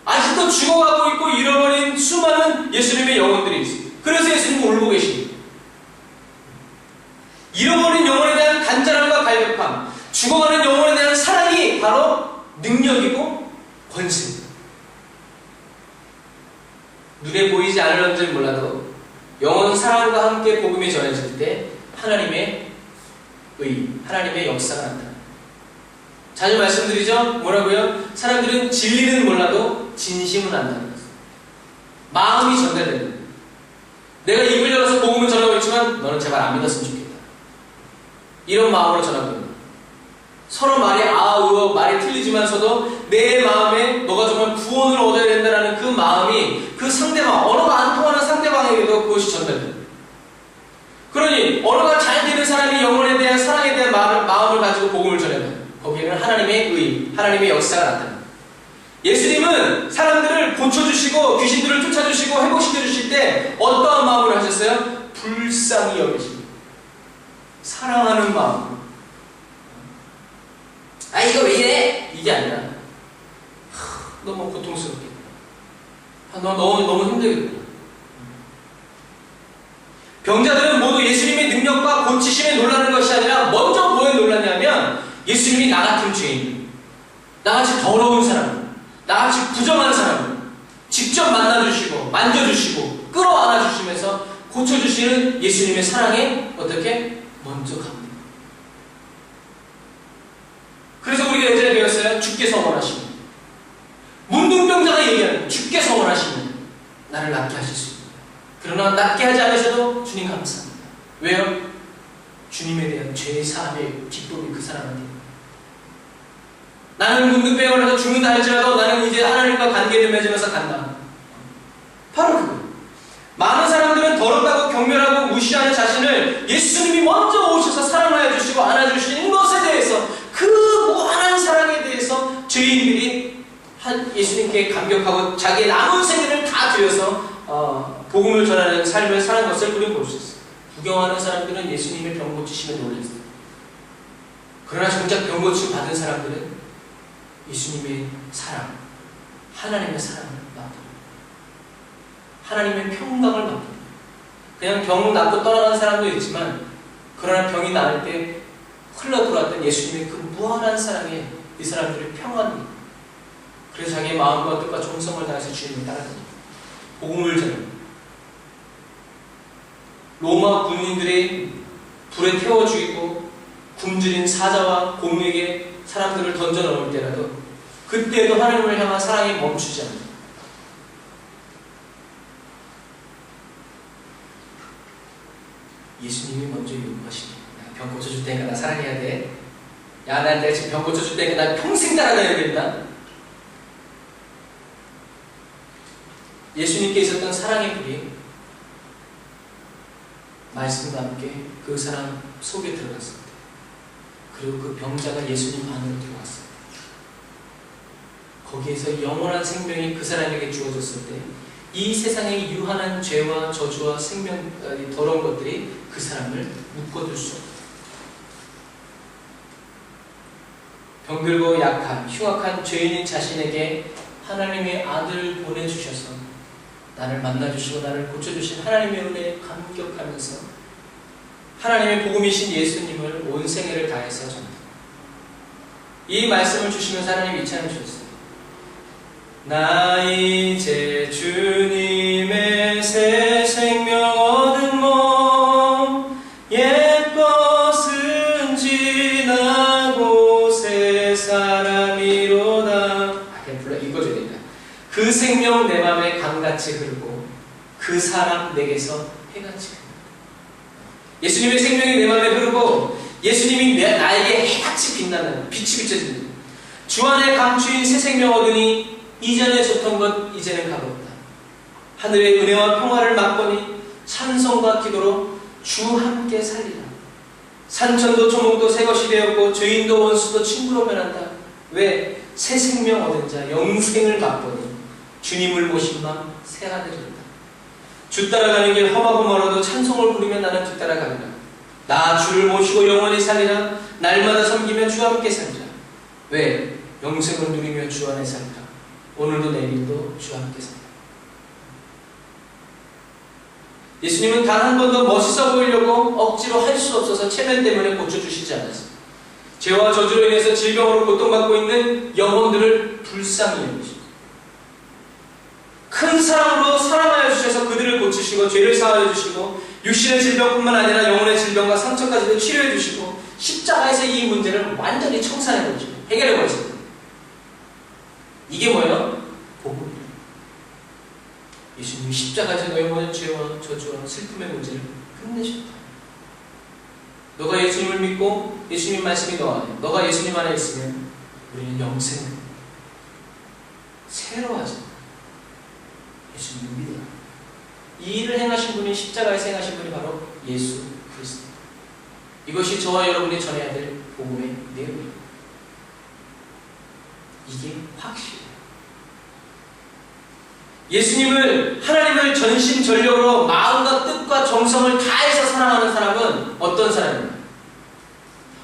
아직도 죽어가고 있고 잃어버린 수많은 예수님의 영혼들이 있어요. 그래서 예수님은 울고 계십니다. 잃어버린 영혼에 대한 간절함과 갈급함, 죽어가는 영혼에 대한 사랑이 바로 능력이고 권세입니다. 눈에 보이지 않을런지 몰라도 영원 사랑과 함께 복음이 전해질 때 하나님의 하나님의 역사가 나타납니다. 자주 말씀드리죠? 뭐라고요? 사람들은 진리는 몰라도 진심은 안다는 것입니다. 마음이 전달됩니다. 내가 입을 열어서 복음을 전하고 있지만 너는 제발 안 믿었으면 좋겠다. 이런 마음으로 전하고 있다. 서로 말이 말이 틀리지만서도 내 마음에 너가 정말 구원을 얻어야 된다는 그 마음이 그 상대방, 언어가 안 통하는 상대방에게도 그것이 전달됩니다. 그러니 언어가 잘 되는 사람이 영혼에 대한 사랑에 대한 마음을 가지고 복음을 전해요. 거기에는 하나님의 하나님의 역사가 나타납니다. 예수님은 사람들을 고쳐주시고 귀신들을 쫓아주시고 회복시켜주실 때 어떠한 마음으로 하셨어요? 불쌍히 여기십니다. 사랑하는 마음. 아 이거 왜 이래? 이게 아니라 너무 고통스럽게 너무 힘들겠다. 병자들은 모두 예수님의 능력과 고치심에 놀라는 것이 아니라 먼저 뭐에 놀랐냐면 예수님이 나같은 죄인, 나같이 더러운 사람, 나같이 부정한 사람 직접 만나주시고 만져주시고 끌어안아주시면서 고쳐주시는 예수님의 사랑에 어떻게? 먼저 갑니다. 그래서 우리가 예전에 배웠어요. 주께서 원하시면 문둥병자가 얘기하는 주께서 원하시면 나를 낫게 하실 수 있습니다. 그러나 낫게 하지 않으셔도 주님 감사합니다. 왜요? 주님에 대한 죄의 사함의 기쁨이 그 사람한테 나는 문둥병을 해서 죽는다 할지라도 나는 이제 하나님과 관계를 맺으면서 간다. 바로 그거. 많은 사람들은 더럽다고 경멸하고 무시하는 자신을 예수님이 먼저 오셔서 사랑하여 주시고 안아주시는 것에 대해서 그 무한한 사랑에 대해서 죄인들이 예수님께 감격하고 자기의 남은 생애를 다 들여서 복음을 전하는 삶을 사는 것을 우리는 볼 수 있어요. 구경하는 사람들은 예수님의 병 고치심에 놀랐어요. 그러나 정작 병 고침 받은 사람들은 예수님의 사랑, 하나님의 사랑을 맛봅니다. 하나님의 평강을 맛봅니다. 그냥 병 낫고 떠나가는 사람도 있지만 그러나 병이 나을 때 흘러들어왔던 예수님의 그 무한한 사랑에 이 사람들이 평안합니다. 그래서 자기의 마음과 뜻과忠성을 다해서 주님을 따라갑니다. 복음을 전합니다. 로마 군인들이 불에 태워 죽이고 굶주린 사자와 곰에게 사람들을 던져 넣을 때라도 그때도 하나님을 향한 사랑이 멈추지 않습니다. 예수님이 먼저 요구하시니 병 고쳐줄 테니까 나 사랑해야 돼. 야, 나 내가 지금 병 고쳐줄 테니까 나 평생 따라가야 된다. 예수님께 있었던 사랑의 불이 말씀과 함께 그 사람 속에 들어갔습니다. 그리고 그 병자가 예수님 안으로 들어갔습니다. 거기에서 영원한 생명이 그 사람에게 주어졌을 때 이 세상의 유한한 죄와 저주와 생명, 더러운 것들이 그 사람을 묶어둘 수 없다. 병들고 약한, 흉악한 죄인인 자신에게 하나님의 아들을 보내주셔서 나를 만나주시고 나를 고쳐주신 하나님의 은혜에 감격하면서 하나님의 복음이신 예수님을 온 생애를 다해서 전합니다. 이 말씀을 주시면서 하나님이 이 찬을 주셨어요. 나 이제 주님의 새 생명 얻은 몸 옛 것은 지나고 새 사람이로다. 읽어줘야 됩니다. 그 생명 내 맘에 강같이 흐르고 그 사람 내게서 해같이 흐릅니다. 예수님의 생명이 내 맘에 흐르고 예수님이 나에게 해같이 빛나는 빛이 비춰집니다. 주 안에 감추인 새 생명 얻으니 이전에 줬던 것 이제는 가볍다. 하늘의 은혜와 평화를 맛보니 찬송과 기도로 주 함께 살리라. 산천도 초목도 새 것이 되었고 죄인도 원수도 친구로 변한다. 왜? 새 생명 얻은 자 영생을 맛보니 주님을 모신 마음 새 하늘이다. 주 따라가는 길 험하고 멀어도 찬송을 부르며 나는 뒤따라가리라. 나 주를 모시고 영원히 살리라. 날마다 섬기며 주와 함께 살리라. 왜? 영생을 누리며 주 안에 살리라. 오늘도 내일도 주와 함께 살리라. 예수님은 단 한 번도 멋있어 보이려고 억지로 할 수 없어서 체면 때문에 고쳐주시지 않았습니다. 죄와 저주로 인해서 질병으로 고통받고 있는 영혼들을 불쌍히 여기십니다. 큰 사랑으로 사랑하여 주셔서 그들을 고치시고 죄를 사하여 주시고 육신의 질병뿐만 아니라 영혼의 질병과 상처까지도 치료해 주시고 십자가에서 이 문제를 완전히 청산해 버리시고 해결해 버리십니다. 이게 뭐예요? 복음이에요. 예수님이 십자가에서 너희 모든 죄와 저주와 슬픔의 문제를 끝내셨다. 너가 예수님을 믿고 예수님 말씀이 너 안에, 너가 예수님 안에 있으면 우리는 영생을 새로워하자. 예수님을 믿어라. 이 일을 행하신 분이 십자가에서 행하신 분이 바로 예수 그리스도. 이것이 저와 여러분이 전해야 될 복음의 내용입니다. 이게 확실해요. 예수님을, 하나님을 전심전력으로 마음과 뜻과 정성을 다해서 사랑하는 사람은 어떤 사람입니까?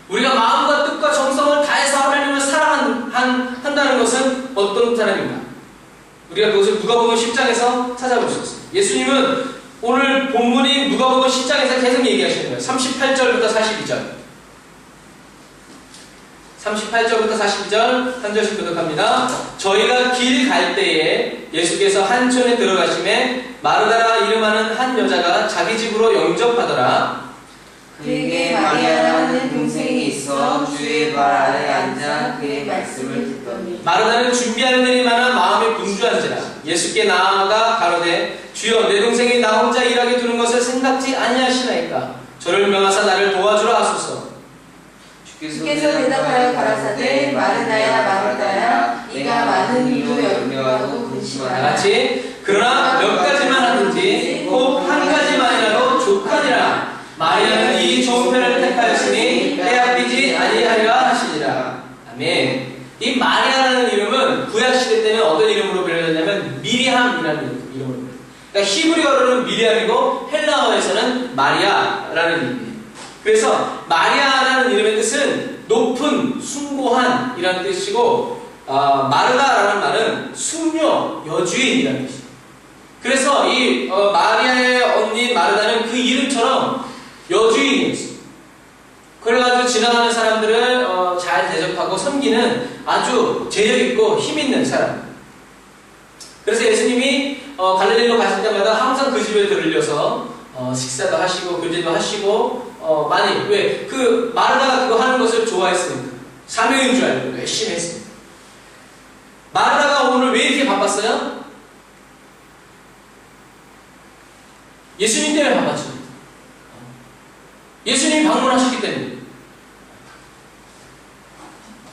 우리가 마음과 뜻과 정성을 다해서 하나님을 사랑한다는 것은 어떤 사람인가? 우리가 그것을 누가복음 10장에서 찾아볼 수 있습니다. 예수님은 오늘 본문인 누가복음 10장에서 계속 얘기하시는 거예요. 38절부터 42절. 38절부터 42절 한 절씩 교독합니다. 저희가 길 갈 때에 예수께서 한촌에 들어가심에 마르다라 이름하는 한 여자가 자기 집으로 영접하더라. 그에게 마리아라는 동생이 있어 주의 발 아래 앉아 그의 말씀을 듣더니 마르다는 준비하는 일이 많아 마음이 분주한지라 예수께 나아가 가로되 주여 내 동생이 나 혼자 일하게 두는 것을 생각지 아니하시나이까 저를 명하사 나를 도와주라 하소서. 주께서 대답하여 가라사대 마르다야 마르다야 네가 많은 일로 염려하고 근심하라. 다같이 그러나 몇 가지만 하든지 꼭 한 가지만이라도 족하니라. 마리아는 이 좋은 편을 택하였으니 빼앗기지 아니하리라 하시니라. 아멘. 이 마리아라는 이름은 구약시대 때는 어떤 이름으로 불려졌냐면 미리암이라는 이름으로 불려요. 그러니까 히브리어로는 미리암이고 헬라어에서는 마리아라는 이름이에요. 그래서 마리아라는 이름의 뜻은 높은, 숭고한 이라는 뜻이고 마르다라는 말은 숙녀, 여주인이라는 뜻이에요. 그래서 이 마리아의 언니 마르다는 그 이름처럼 여주인이었어요. 그래가지고 지나가는 사람들을 잘 대접하고 섬기는 아주 재력있고 힘있는 사람. 그래서 예수님이 갈릴리로 가실 때마다 항상 그 집에 들르려서 식사도 하시고 교제도 하시고 많이 왜? 그 마르다가 그거 하는 것을 좋아했으니까 사명인 줄 알고 열심히 했습니다. 마르다가 오늘 왜 이렇게 바빴어요? 예수님 때문에 바빴죠. 예수님이 방문하셨기 때문에.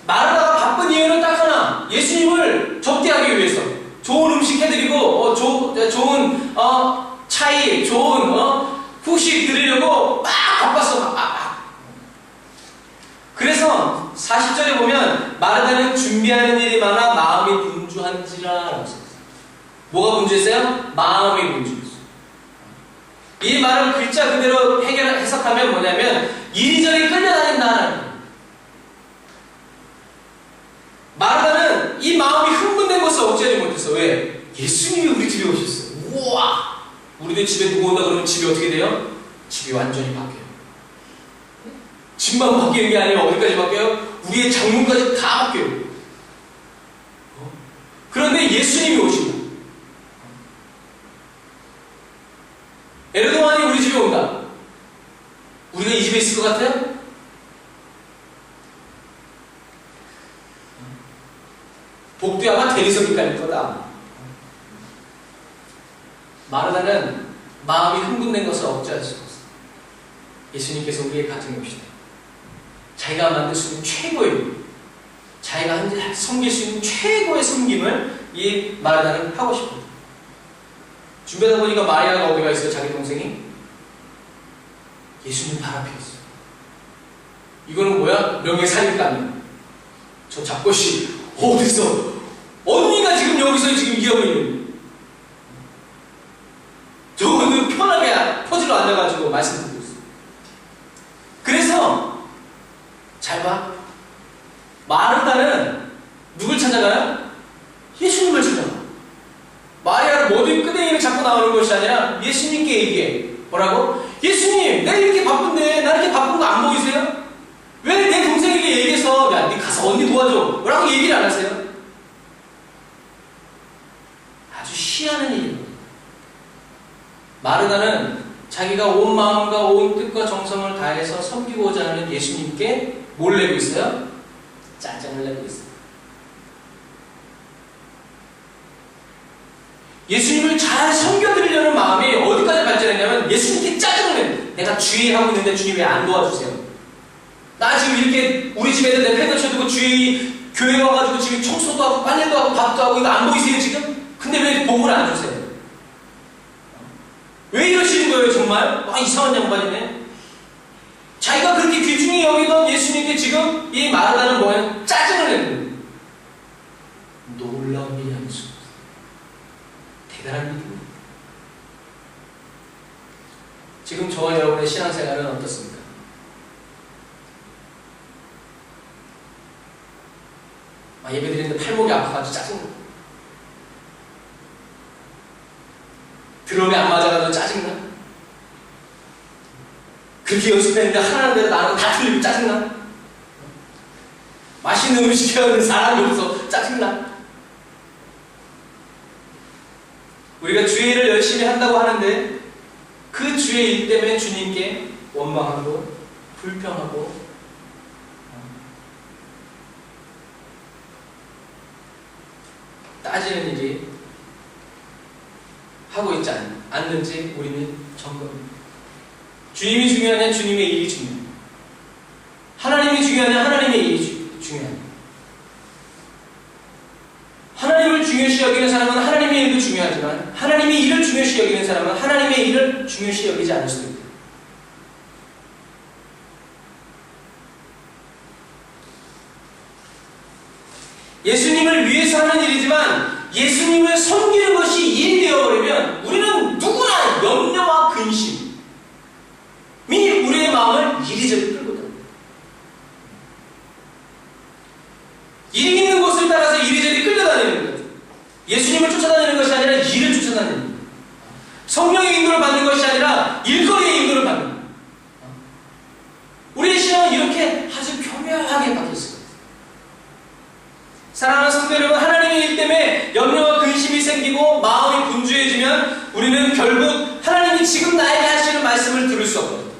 마르다가 바쁜 이유는 딱 하나. 예수님을 접대하기 위해서 좋은 음식 해드리고 좋은 차이, 좋은 후식 드리려고 막 바빴어. 그래서 40절에 보면 마르다는 준비하는 일이 많아 마음이 분주한지라 라고 썼어요. 뭐가 분주했어요? 마음이 분주했어요. 이 말을 글자 그대로 해석하면 뭐냐면 이리저리 끌려다닌다는 거예요. 마르다는 이 마음이 흥분된 것을 억제하지 못했어. 왜? 예수님이 우리 집에 오셨어요. 우와! 우리들 집에 누구 온다 그러면 집이 어떻게 돼요? 집이 완전히 바뀌어요. 집만 바뀌는 게 아니라 어디까지 바뀌어요? 우리의 장문까지 다 바뀌어요. 그런데 예수님이 오시고 에르도안이 우리 집에 온다. 우리가 이 집에 있을 것 같아요? 복도 아마 대리석이 깔릴 거다. 마르다는 마음이 흥분된 것을 억제할 수 없어요. 예수님께서 우리의 가정에 오시다. 자기가 만들 수 있는 최고의, 자기가 섬길 수 있는 최고의 섬김을 이 마르다는 하고 싶어요. 준비하다 보니까 마리아가 어디가 있어요? 자기 동생이 예수님 발 앞에 있어요. 이거는 뭐야? 명예살인감이야. 저 잡것이 어디서 언니가 지금 여기서 지금 이하고 있는 저거는 편하게 포즈로 앉아가지고 말씀드리고 있어요. 그래서 잘 봐. 마르다는 누굴 찾아가요? 예수님을 찾아가. 마리아는 모든 끄댕이를 잡고 나오는 것이 아니라 예수님께 얘기해. 뭐라고? 예수님, 내가 이렇게 바쁜데 나 이렇게 바쁜 거 안 보이세요? 왜 내 동생에게 얘기해서 야, 네 가서 언니 도와줘 라고 얘기를 안 하세요? 아주 희한한 일입니다. 마르다는 자기가 온 마음과 온 뜻과 정성을 다해서 섬기고자 하는 예수님께 뭘 내고 있어요? 짜증을 내고 있어요. 예수님을 잘 섬겨드리려는 마음이 어디까지 발전했냐면 예수님께 짜증을 내요. 내가 주의하고 있는데 주님 왜 안 도와주세요? 나 지금 이렇게 우리 집에 내 패드 쳐두고 주의 교회 와가지고 지금 청소도 하고 빨래도 하고 밥도 하고 이거 안 보이세요 지금? 근데 왜 복을 안 주세요? 왜 이러시는 거예요 정말? 이상한 양반이네. 자기가 그렇게 귀중히 여기던 예수님께 지금 이 마르다는 뭐예요? 짜증을 내는 거예요. 놀라운 일이 아니죠. 대단한 일입니다. 지금 저와 여러분의 신앙생활은 어떻습니까? 예배 드리는데 팔목이 아파가지고 짜증나. 드럼에 안 맞아가지고 짜증나. 그렇게 연습했는데 하나는 대로 나는 다 틀리고 짜증나. 맛있는 음식 해야 사람이 없어 짜증나. 우리가 주의 일을 열심히 한다고 하는데 그 주의 일 때문에 주님께 원망하고 불평하고 따지는 일이 하고 있지 않는지 우리는 점검합니다. 주님이 중요하냐 주님의 일이 중요하냐, 하나님이 중요하냐 하나님의 일이 중요하냐. 하나님을 중요시 여기는 사람은 하나님의 일도 중요하지만 하나님의 일을 중요시 여기는 사람은 하나님의 일을 중요시 여기지 않을 수도 있다. 예수님을 위해서 하는 일이지만 예수님을 섬기는 것이 일이 되어버리면 우리는 누구나 염려와 근심이 우리의 마음을 이리저리 끌고 다닙니다. 일 있는 곳을 따라서 이리저리 끌려다니는 것. 예수님을 쫓아다니는 것이 아니라 일을 쫓아다니는 것. 성령의 인도를 받는 것이 아니라 일거리의 인도를 받는 것. 우리의 신앙은 이렇게 아주 교묘하게 바뀌었습니다. 사랑하는 성도 여러분, 하나님의 일 때문에 염려와 근심이 생기고 마음이 분주해지면 우리는 결국 하나님이 지금 나에게 하시는 말씀을 들을 수 없거든요.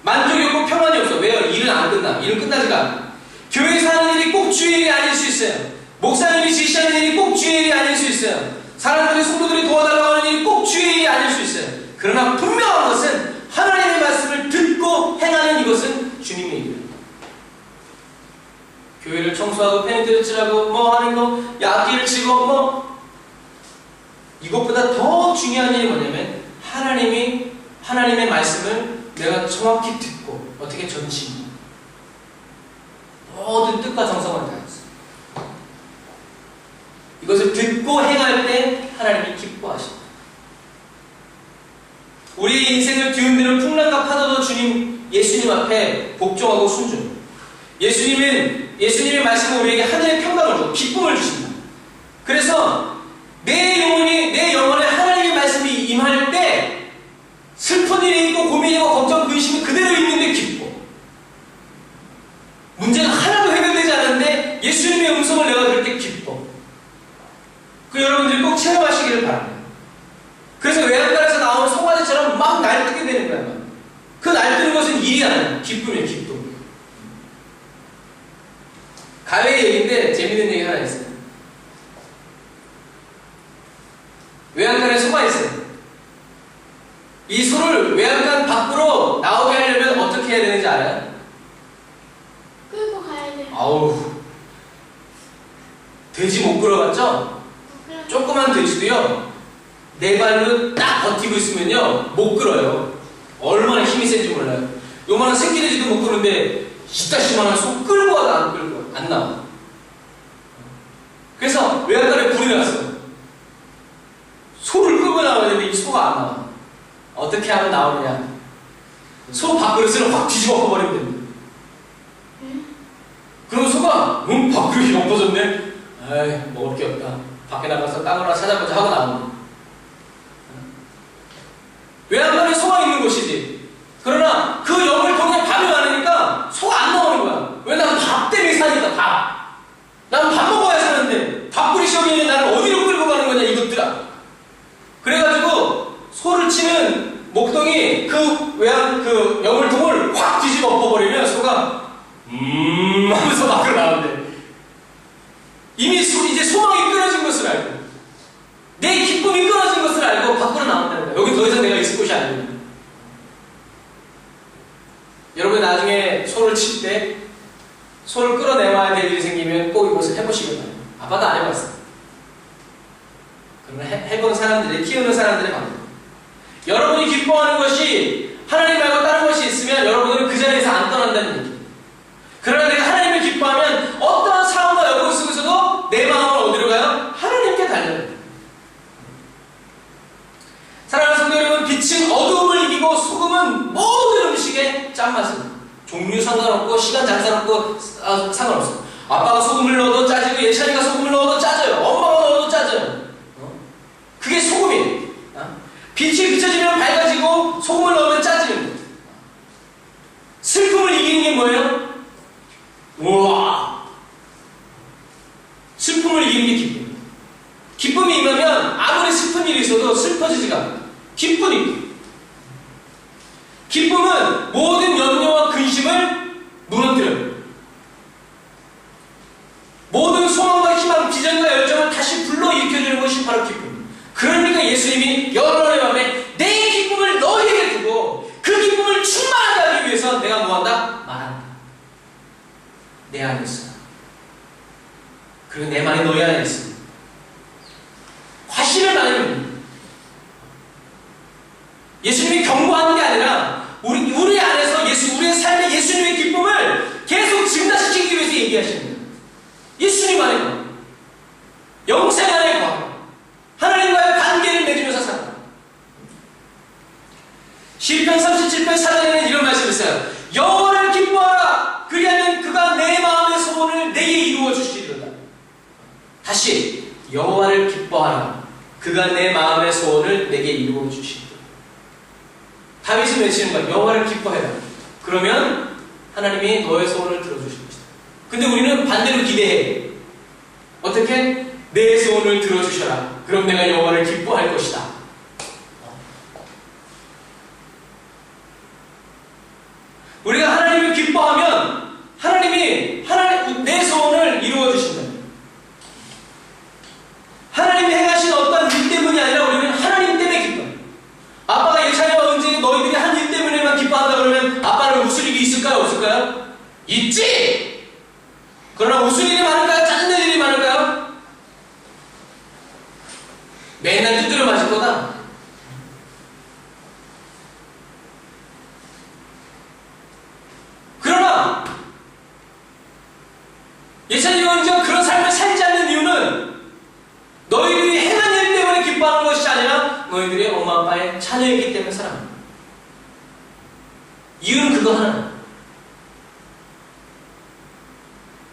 만족이 없고 평안이 없어. 왜요? 일은 안 끝나. 일은 끝나지가 않아. 교회에서 하는 일이 꼭 주의 일이 아닐 수 있어요. 목사님이 지시하는 일이 꼭 주의 일이 아닐 수 있어요. 사람들이 성도들이 도와달라고 하는 일이 꼭 주의 일이 아닐 수 있어요. 그러나 분명한 것은 하나님의 말씀을 듣고 행하는 이것은 주님의 일입니다. 교회를 청소하고 페인트를 칠하고 하는 거, 악기를 치고 이것보다 더 중요한 일이 뭐냐면 하나님의 말씀을 내가 정확히 듣고 어떻게 전심 모든 뜻과 정성을 다했어. 이것을 듣고 행할 때 하나님이 기뻐하십니다. 우리의 인생을 뒤흔드는 풍랑과 파도도 예수님 앞에 복종하고 순종. 예수님의 말씀은 우리에게 하늘의 평강을 주고 기쁨을 주십니다. 그래서 내 영혼에 하나님의 말씀이 임할 때 슬픈 일이 있고 고민이고 걱정, 근심이 그대로 있는데 기뻐. 문제가 하나도 해결되지 않았는데 예수님의 음성을 내가 들을 때 기뻐. 그 여러분들이 꼭 체험하시기를 바랍니다. 그래서 외양간에서 나오는 송아지처럼 막 날뛰게 되는 거야. 그 날뛰는 것은 일이 아니야. 기쁨이에요, 기쁨. 가외의 얘기인데 재밌는 얘기 하나 있어요. 외양간에 소가 있어요. 이 소를 외양간 밖으로 나오게 하려면 어떻게 해야 되는지 알아요? 끌고 가야 돼. 아우, 돼지 못 끌어봤죠? 조그만 돼지도요, 네 발로 딱 버티고 있으면요 못 끌어요. 얼마나 힘이 센지 몰라요. 요만한 새끼돼지도 못 끄는데 이따시만한 소 끌고 와도 안 끌고 안 나와. 그래서 외양간에 불이 났어. 소를 끌고 나와야 되는데 이 소가 안 나와. 어떻게 하면 나오느냐? 소 밥그릇을 확 뒤집어 엎어버리면 됩니다. 그럼 소가 밥그릇이 엎어졌네. 에이 먹을 게 없다. 밖에 나가서 땅을 하나 찾아보자 하고 나옵니다. 외양간에 소가 있는 곳이지. 그러나 그 영을통에 밥이 많으니까 소가 안 나오는 거야. 왜? 나는 밥 때문에 사니까 밥. 나는 밥 먹어야 사는데 밥그릇이 여기 있는데 나는 어디로 끌고 가는 거냐 이것들아. 그래가지고 소를 치는 목동이 그 영을통을 확 뒤집어 엎어버리면 소가 하면서 밖으로 나오는데 이미 이제 소망이 끊어진 것을 알고 내 기쁨이 끊어진 것을 알고 밖으로 나온다는 거야. 여기 더 이상 내가 있을 곳이 아닙니다. 여러분 나중에 소를 칠 때 소를 끌어내와야 될 일이 생기면 꼭 이것을 해보시길 바랍니다. 아빠도 안 해봤어. 그러면 해본 사람들이 키우는 사람들의 방법. 여러분이 기뻐하는 것이 하나님 말고 다른 것이 있으면 여러분은 그 자리에서 안 떠난다는 얘기예요. 그러나 내가 하나님을 기뻐하면 어떠한 상황과 여건 속에서도 내 마음은 어디로 가요? 하나님께 달려요. 사랑하는 성도 여러분, 빛은 어두움을 이기고 소금은 모든 음식의 짠맛입니다. 종류 상관없고 시간 상관없고 상관없어. 아빠가 소금을 넣어도 짜지고 예찬이가 소금을 넣어도 짜져요. 엄마가 넣어도 짜져요. 그게 소금이에요. 빛이 비춰지면 밝아지고 소금을 넣으면 짜지는 거예요. 슬픔을 이기는 게 뭐예요? 우와! 슬픔을 이기는 게 기쁨이에요. 기쁨이 임하면 아무리 슬픈 일이 있어도 슬퍼지지가 않아요. 기쁨이. 기쁨은 모든 염려와 근심을 무너뜨려요. 모든 소망과 희망, 비전과 열정을 다시 불러일으켜주는 것이 바로 기쁨. 그러니까 예수님이 여러분의 마음에 내 기쁨을 너희에게 두고 그 기쁨을 충만하게 하기 위해서 내가 뭐한다? 말한다. 내 안에 있어. 그리고 내 말이 너희 안에 있어. 과실을 말해요. 예수님이 경고하는 게 아니라 우리 안에서 우리의 삶의 예수님의 기쁨을 계속 증가시키기 위해서 얘기하시는 거예요. 예수님 안에 거. 영생 안에 거. 하나님과의 관계를 맺으면서 살아. 시편 37편 4절에는 이런 말씀이 있어요. 여호와를 기뻐하라. 그리하면 그가 내 마음의 소원을 내게 이루어 주시리로다. 다시 여호와를 기뻐하라. 그가 내 마음의 소원을 내게 이루어 주시리로다. 다윗은 외치는 거야. 여호와를 기뻐해라. 그러면 하나님이 너의 소원을 들어주실 것이다. 근데 우리는 반대로 기대해. 어떻게? 내 소원을 들어주셔라. 그럼 내가 여호와를 기뻐할 것이다. 우리가 하나님을 기뻐하면 하나님이 내 소원을 이루어 주신다. 하나님이 행하신 어떤 일 때문이 아니라 우리는 하나님 때문에 기뻐해요. 아빠가 예찬이와 은진이 너희들이 한 일 때문에만 기뻐한다 그러면 아빠는 웃을 일이 있을까요? 없을까요? 있지! 그러나 웃을 일이 많을까요? 짜증낼 일이 많을까요? 맨날 두드려 맞을 거다. 그러나 예찬이와 은진이 그런 삶을 살지 않는 이유는 너희들이 행한 일 때문에 기뻐하는 것이 아니라 너희들이 엄마 아빠의 자녀이기 때문에 살아갑니다. 이유는 그거 하나.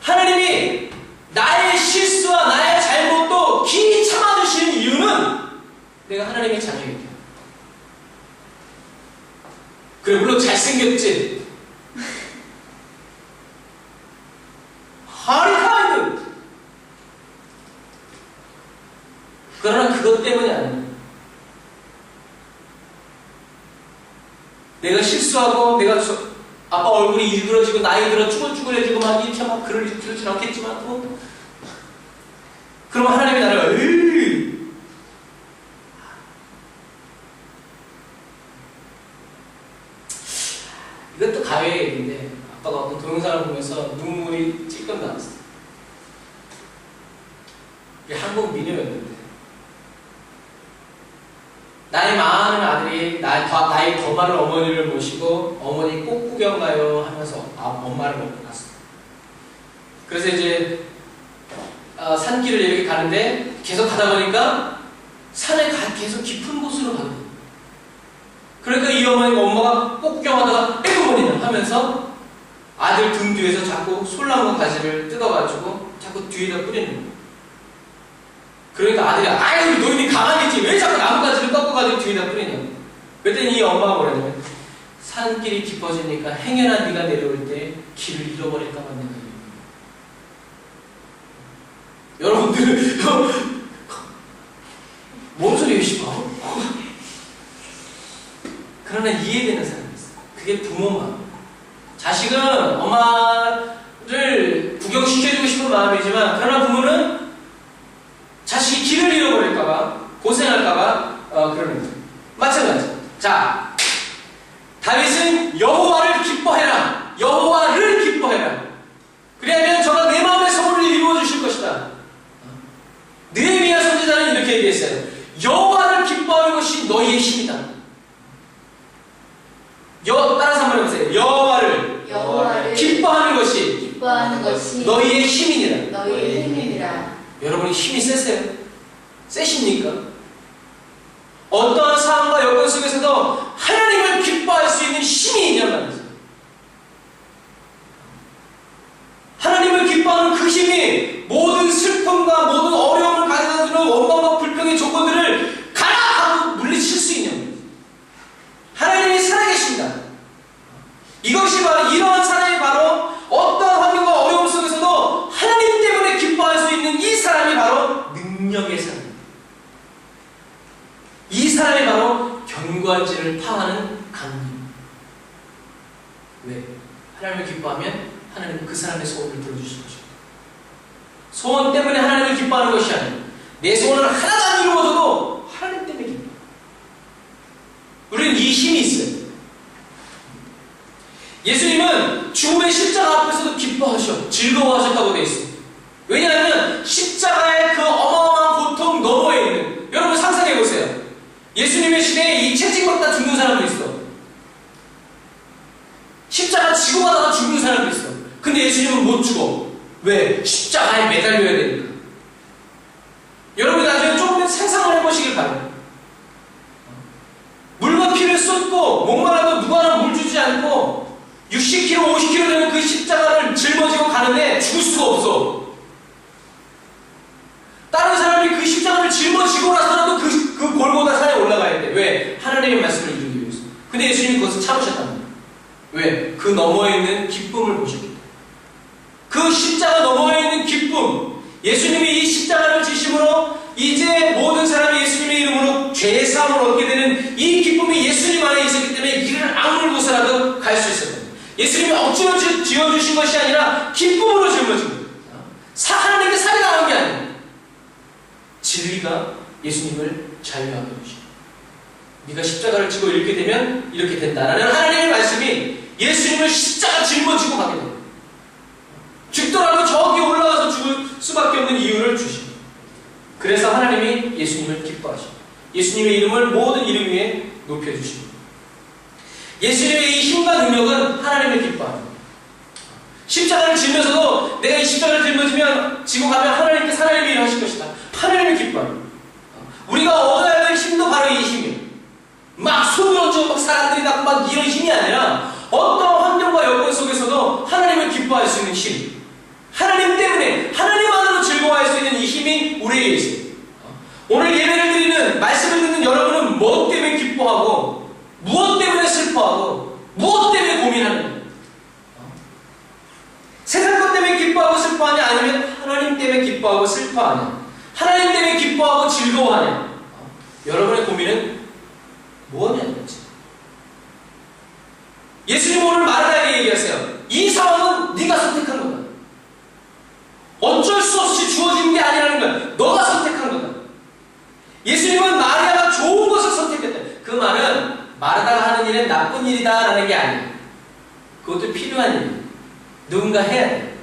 하나님이 나의 실수와 나의 잘못도 길이 참아주시는 이유는 내가 하나님의 자녀이기 때문에. 그래 물론 잘생겼지. 하리카이드. 그러나 그것 때문이 아닙니다. 내가 실수하고 내가 아빠 얼굴이 일그러지고 나이 들어 쭈글쭈글해지고 막 이렇게 막 그러진 않겠지만 또 그러면 하나님이 나를 에이 이것도 가외의 얘기인데 아빠가 어떤 동영상을 보면서 눈물이 찔끔 나왔어요. 이게 한국 미녀였는데 나이 많은 아들이 나이 더 많은 어머니를 모시고 어머니 꽃 구경 가요 하면서 엄마를 먹고 갔어. 그래서 이제 산길을 이렇게 가는데 계속 가다 보니까 산에 계속 깊은 곳으로 가는 거예요. 그러니까 이 어머니가 엄마가 꽃 구경하다가 에이 어머니는 하면서 아들 등 뒤에서 자꾸 솔나무 가지를 뜯어가지고 자꾸 뒤에다 뿌리는 거예요. 그러니까 아들이 아유 너희들이 가만히 있지 왜 자꾸 나무가지를 꺾어가지고 뒤에다 뿌리냐. 그랬더니 이 엄마가 뭐라냐면 산길이 깊어지니까 행여나 네가 내려올 때 길을 잃어버릴까 봐 내가 여러분들 뭔 소리예요 싶어? 그러나 이해되는 사람이 있어요. 그게 부모 마음. 자식은 엄마를 구경시켜주고 싶은 마음이지만 그러나 부모는 자식이 길을 잃어버릴까봐 고생할까봐 그러는 거예요. 마찬가지. 자, 다윗은 여호와를 기뻐해라. 여호와를 기뻐해라. 그래야면 저가 내 마음의 소원을 이루어 주실 것이다. 느헤미야 선지자는 이렇게 얘기했어요. 여호와를 기뻐하는 것이 너희의 힘이다. 따라서 한번 해보세요. 여호와를 기뻐하는 것이 너희의 힘이니라. 너희의 힘이니라. 여러분이 힘이 세세요? 세십니까? 어떠한 상황과 여건 속에서도 하나님을 기뻐할 수 있는 힘이 있냔 말이죠. 하나님을 기뻐하는 그 힘이 모든 슬픔과 모든 어려움을 가져다 주는 원망과 불평의 조건들을 가라 하고 물리칠 수 있는 거예요. 하나님이 살아계신다. 이것이 바로 이러한 사람이 바로 어떠한 환경과 어려움 속에서도 하나님 때문에 기뻐할 수 있는 이 사람이 바로 능력의 사람입니다. 이 사람이 바로 견고할지를 파하는 강림. 왜? 하나님을 기뻐하면 하나님은 그 사람의 소원을 들어주실 것입니다. 소원 때문에 하나님을 기뻐하는 것이 아니라 내 소원을 하나도 안 이루어져도 하나님 때문에 기뻐. 우리는 이 힘이 있어요. 예수님은 죽음의 십자가 앞에서도 기뻐하셔, 즐거워하셨다고 되어 있어요. 왜냐하면 십자가의 그 어마어마한 고통 너머에 있는, 여러분 상상해 보세요. 예수님의 시대에 이 채찍받다 죽는 사람도 있어. 십자가 지고 가다가 죽는 사람도 있어. 근데 예수님은 못 죽어. 왜? 십자가에 매달려야 되니까. 여러분이 나중에 조금 상상을 해보시길 바래요. 물과 피를 쏟고 목마라도 누구 하나 물 주지 않고 60km, 50km 되는 그 십자가를 짊어지고 가는데 죽을 수가 없어. 다른 사람이 그 십자가를 짊어지고 나서라도 그 골고다 산에 올라가야 돼. 왜? 하나님의 말씀을 이루기 위해서. 근데 예수님이 그것을 참으셨단 말이에요. 왜? 그 너머에 있는 기쁨을 보셨기 때문에. 그 십자가 너머에 있는 기쁨, 예수님이 이 십자가를 지심으로 이제 모든 사람이 예수님의 이름으로 죄의 사함을 얻게 되는 이 기쁨이 예수님 안에 있었기 때문에 이를 악물고서라도 갈 수 있었거든요. 예수님이 억지로 지어주신 것이 아니라 기쁨으로 짊어진 거예요. 하나님께 살해당한 게 아니에요. 진리가 예수님을 자유하게 해주시고 네가 십자가를 지고 읽게 되면 이렇게 된다라는 하나님의 말씀이 예수님을 십자가 짊어지고 가게 됩니다. 죽더라도 저기 올라가서 죽을 수밖에 없는 이유를 주십니다. 그래서 하나님이 예수님을 기뻐하십니다. 예수님의 이름을 모든 이름 위에 높여주십니다. 예수님의 이 힘과 능력은 하나님을 기뻐합니다. 십자가를 지면서도 내가 이 십자가를 지고 가면 하나님께서 하나님의 일을 하실 것이다. 하나님을 기뻐합니다. 우리가 얻어야 될 힘도 바로 이 힘이에요. 막 손을 얹어 막 사람들이 낳고 막 이런 힘이 아니라 어떤 환경과 여건 속에서도 하나님을 기뻐할 수 있는 힘, 하나님 때문에 하나님 안으로 즐거워할 수 있는 이 힘이 우리에게 있어요. 오늘 예배를 드리는 말씀을 듣는 여러분은 무엇 때문에 기뻐하고 무엇 때문에 슬퍼하고 무엇 때문에 고민하느냐? 세상 것 때문에 기뻐하고 슬퍼하냐? 아니면 하나님 때문에 기뻐하고 슬퍼하냐? 하나님 때문에 기뻐하고 즐거워하냐? 여러분의 고민은 무엇이냐는 거지. 예수님 오늘 마르다에게 얘기하세요. 이 상황은 네가 선택한 거다. 어쩔 수 없이 주어진 게 아니라는 거야. 너가 선택한 거다. 예수님은 마리아가 좋은 것을 선택했다. 그 말은 마르다가 하는 일은 나쁜 일이다 라는 게 아니에요. 그것도 필요한 일이에요. 누군가 해야 돼.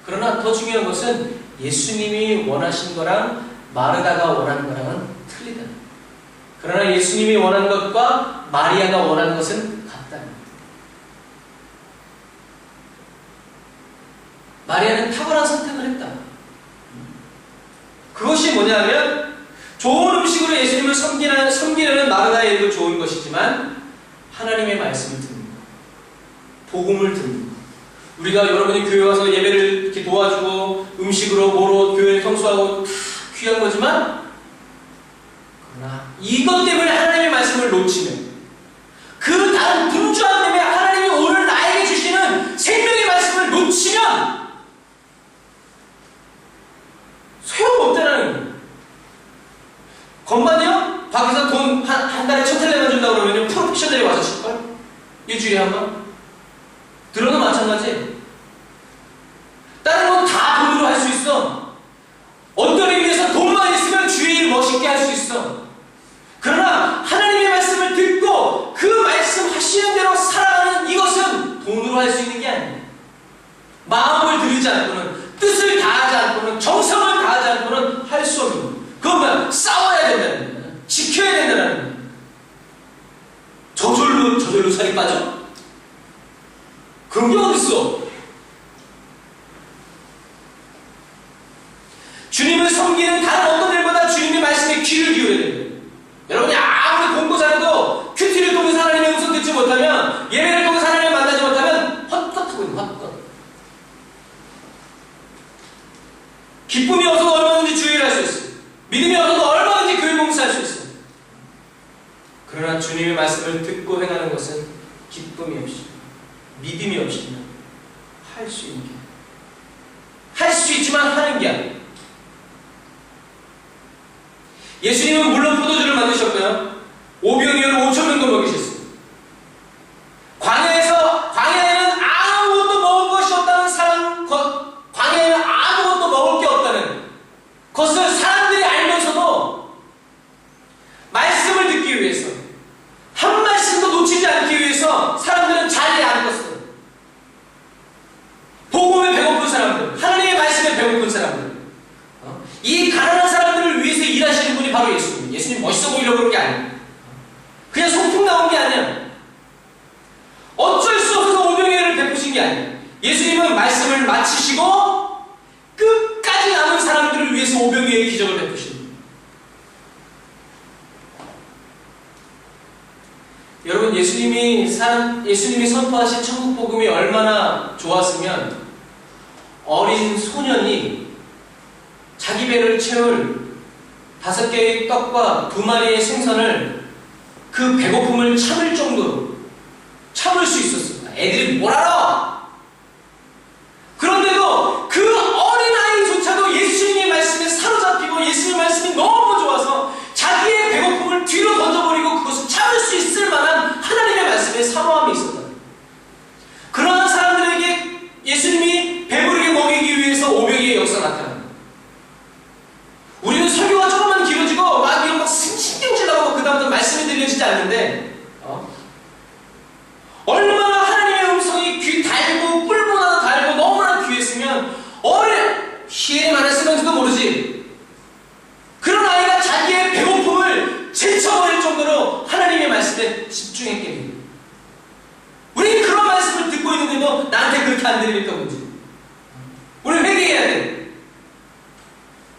그러나 더 중요한 것은 예수님이 원하신 거랑 마르다가 원하는 거랑은 틀리다. 그러나 예수님이 원하는 것과 마리아가 원하는 것은 같다는 거예요. 마리아는 탁월한 선택을 했다. 그것이 뭐냐면 좋은 음식으로 예수님을 섬기려는 마르다의 일도 좋은 것이지만 하나님의 말씀을 듣는 것, 복음을 듣는 것. 우리가 여러분이 교회 와서 예배를 이렇게 도와주고 음식으로 뭐로 교회를 청소하고 다 귀한 거지만 그러나 이것 때문에 하나님의 말씀을 놓치면 그 다른 분주함 때문에 하나님이 오늘 나에게 주시는 생명의 말씀을 놓치면 소용없다는 거예요. 건반이요? 밖에서 돈 한 달에 1,000텔레만 준다고 그러면 프로페셔널이 와서 칠걸? 일주일에 한 번? 들어도 마찬가지. 다른 건 다 돈으로 할 수 있어. 어떤 의미에서 돈만 있으면 주의 일 멋있게 할 수 있어. 그러나 하나님의 말씀을 듣고 그 말씀 하시는 대로 살아가는 이것은 돈으로 할 수 있는 게 아니에요. 마음을 들이지 않고는, 뜻을 다하지 않고는, 정성을 다하지 않고는 할 수 없는 거예요. 그건 싸워야 된다는 거예요. 지켜야 된다는 거예요. 저절로 살이 빠져? 그런 게 어딨어? 주님을 섬기는 다른 어떤 일보다 주님의 말씀에 귀를 기울여야 돼요. 여러분이 아무리 공부 잘해도 큐티를 통해서 하나님의 음성 듣지 못하면, 예배를 통해서 하나님을 만나지 못하면 헛것하고 있는 헛것. 기쁨이 없어도 얼마든지 주의를 할 수 있어요. 믿음이 없어도 얼마든지 교회 봉사할 수 있어요. 그러나 주님의 말씀을 듣고 행하는 것은 기쁨이 없이, 믿음이 없이는 할 수 있는 게, 할 수 있지만 하는 게 아니에요. 예수님은 물론 포도주를 만드셨고요. 오병이어로 5,000명도 먹이셨어요. 광야에는 아무것도 먹을 것이 없다는 광야에는 아무것도 먹을 게 없다는 것을 사람들이 알면서도 말씀을 듣기 위해서, 한 말씀도 놓치지 않기 위해서 사람들은 자리에 앉았어요. 복음에 배고픈 사람들, 하나님의 말씀에 배고픈 사람들, 이 가난한 사람들을 위해서 일하시는 분이 바로 예수님. 예수님 멋있어 보이려고 그런 게 아니에요. 그냥 소풍 나온 게 아니야. 어쩔 수 없어서 오병이어를 베푸신 게 아니에요. 예수님은 말씀을 마치시고 끝까지 남은 사람들을 위해서 오병이어의 기적을 베푸신 거예요. 여러분, 예수님이 선포하신 천국 복음이 얼마나 좋았으면 어린 소년이 자기 배를 채울 5개의 떡과 2마리의 생선을 그 배고픔을 참을 정도로 참을 수 있었습니다. 애들이 뭘 알아? 그런데도 그 어린아이조차도 예수님의 말씀에 사로잡히고 예수님의 말씀이 너무 좋아서 자기의 배고픔을 뒤로 던져버리고 그것을 참을 수 있을 만한 하나님의 말씀에 사모함이 있었다. 그러한 사람들에게 예수님이 배부르게 먹이기 위해서 오병이어의 역사가 나타납니다. 우리는 설교가 조금만 길어지고 막 이런 거 신경질 나고 그 다음부터 말씀이 들려지지 않는데 얼마나 하나님의 음성이 귀 달고 뿔보다 달고 너무나 귀했으면 희엘이 많았으면서도 모르지 그런 아이가 자기의 배고픔을 제쳐버릴 정도로 하나님의 말씀에 집중했겠니? 우리는 그런 말씀을 듣고 있는데도 나한테 그렇게 안 들리니까 문제. 우리는 회개해야 돼.